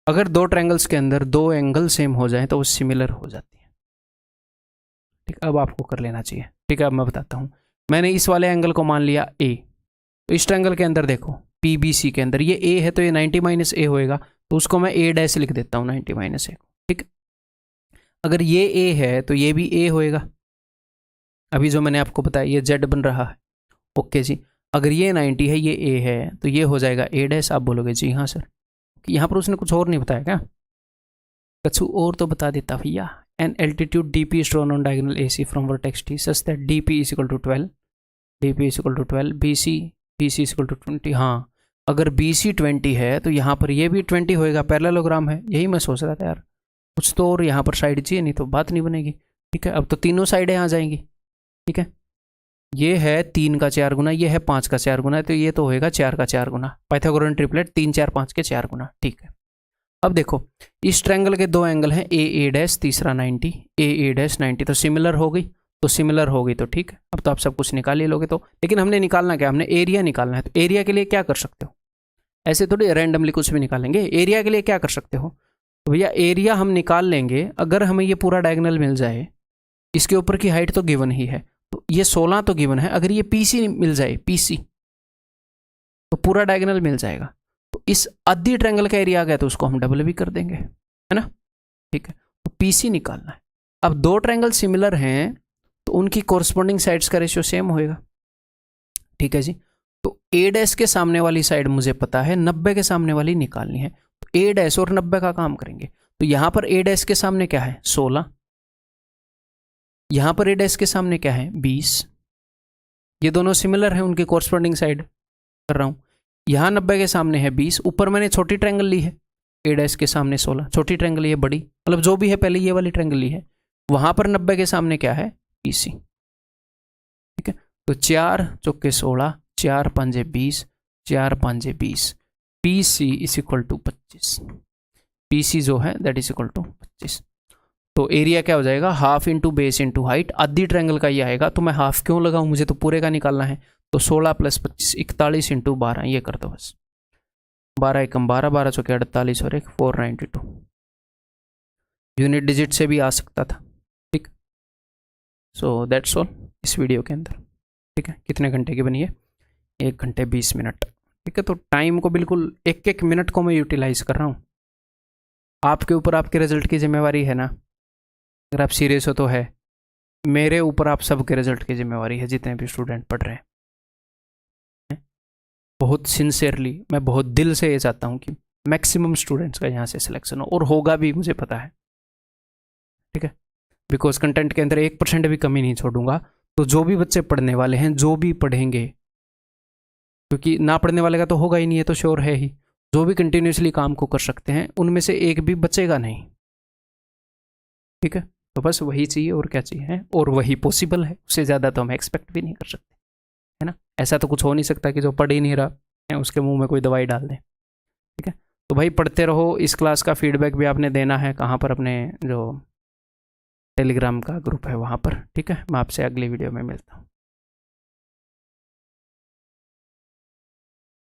अगर दो ट्रायंगल्स के अंदर दो एंगल सेम हो जाए तो वो सिमिलर हो जाती है, ठीक। अब आपको कर लेना चाहिए, ठीक है। अब मैं बताता हूँ। मैंने इस वाले एंगल को मान लिया ए, तो इस ट्रायंगल के अंदर देखो पी बी सी के अंदर ये ए है, तो ये 90 माइनस ए होएगा, तो उसको मैं ए डैश लिख देता हूँ, 90 माइनस ए, ठीक। अगर ये ए है तो ये भी ए होएगा, अभी जो मैंने आपको बताया ये जेड बन रहा है, ओके जी। अगर ये 90 है, ये ए है, तो ये हो जाएगा ए डैश। आप बोलोगे जी हाँ सर, यहाँ पर उसने कुछ और नहीं बताया क्या? कुछ और तो बता देता भैया। An altitude D P is drawn on diagonal A C from vertex D such that D P is equal to 12, D P is equal to 12, B C is equal to 20। हाँ, अगर बी सी 20 है तो यहाँ पर ये भी 20 होएगा, पैरेललोग्राम है, यही मैं सोच रहा था यार। कुछ तो और यहाँ पर साइड चाहिए, नहीं तो बात नहीं बनेगी। ठीक है, अब तो तीनों साइडें आ जाएंगी। ठीक है, ये है 3 का 4 गुना, ये है 5 का 4 गुना, तो ये तो होएगा 4 का 4 गुना। पाइथागोरन ट्रिपलेट 3 4 5 के 4 गुना। ठीक है, अब देखो इस ट्रायंगल के दो एंगल हैं ए डैश, तीसरा 90, ए डैश 90, तो सिमिलर हो गई, तो सिमिलर हो गई तो ठीक है। अब तो आप सब कुछ निकाल ही लोगे, तो लेकिन हमने निकालना क्या, हमने एरिया निकालना है। तो एरिया के लिए क्या कर सकते हो, ऐसे थोड़ी रैंडमली कुछ भी निकालेंगे। एरिया के लिए क्या कर सकते हो, तो भैया एरिया हम निकाल लेंगे अगर हमें ये पूरा डायगोनल मिल जाए, इसके ऊपर की हाइट तो गिवन ही है, तो ये 16 तो गिवन है, अगर ये पीसी मिल जाए, पीसी, तो पूरा डायगोनल मिल जाएगा। तो इस आधी ट्रायंगल का एरिया आ गया तो उसको हम डबल भी कर देंगे, है ना। ठीक है, तो पीसी निकालना है। अब दो ट्रायंगल सिमिलर हैं तो उनकी कोरस्पॉन्डिंग साइड्स का रेशियो सेम होएगा। ठीक है जी, तो ए डैश के सामने वाली साइड मुझे पता है, 90 के सामने वाली निकालनी है, तो ए डैश और 90 का काम करेंगे। तो यहां पर ए डैश के सामने क्या है 16, यहां पर ए डैश के सामने क्या है 20, ये दोनों सिमिलर हैं, उनकी कोरस्पॉन्डिंग साइड कर रहा हूं। यहां 90 के सामने है 20, ऊपर मैंने छोटी ट्रायंगल ली है, ए डैश के सामने 16, छोटी ट्रायंगल ये बड़ी, मतलब जो भी है पहले ये वाली ट्रायंगल ली है, वहां पर 90 के सामने क्या है पीसी। ठीक है, तो 4 चौके 16, 4 5 20, 4 5 20, PC is equal to 25, PC जो है दैट इज इक्वल टू 25। तो एरिया क्या हो जाएगा, half into base into height, आधी ट्रायंगल का ये आएगा, तो मैं हाफ क्यों लगाऊं, मुझे तो पूरे का निकालना है। तो 16 + 25 41 इंटू 12, ये कर दो बस, 12 एकम 12, 12 चौके 48 और 1 492, यूनिट डिजिट से भी आ सकता था। ठीक, सो दैट्स ऑल इस वीडियो के अंदर। ठीक है, कितने घंटे की बनी है, 1 घंटे 20 मिनट। ठीक है, तो टाइम को बिल्कुल एक एक मिनट को मैं यूटिलाइज कर रहा हूँ। आपके ऊपर आपके रिजल्ट की जिम्मेवारी है ना, अगर आप सीरियस हो तो है, मेरे ऊपर आप सबके रिजल्ट की जिम्मेवारी है, जितने भी स्टूडेंट पढ़ रहे हैं। बहुत सिंसियरली मैं बहुत दिल से ये चाहता हूँ कि मैक्सिमम स्टूडेंट्स का यहाँ से सिलेक्शन हो, और होगा भी, मुझे पता है। ठीक है, बिकॉज कंटेंट के अंदर 1% भी कमी नहीं छोड़ूंगा। तो जो भी बच्चे पढ़ने वाले हैं, जो भी पढ़ेंगे, क्योंकि ना पढ़ने वाले का तो होगा ही नहीं, है तो श्योर है ही, जो भी कंटिन्यूसली काम को कर सकते हैं उनमें से एक भी बचेगा नहीं। ठीक है, तो बस वही चाहिए, और क्या चाहिए, और वही पॉसिबल है, उससे ज़्यादा तो हम एक्सपेक्ट भी नहीं कर सकते, है ना। ऐसा तो कुछ हो नहीं सकता कि जो पढ़ ही नहीं रहा है उसके मुंह में कोई दवाई डाल दें। ठीक है, तो भाई पढ़ते रहो। इस क्लास का फीडबैक भी आपने देना है, कहाँ पर, अपने जो टेलीग्राम का ग्रुप है वहाँ पर। ठीक है, मैं आपसे अगली वीडियो में मिलता हूँ।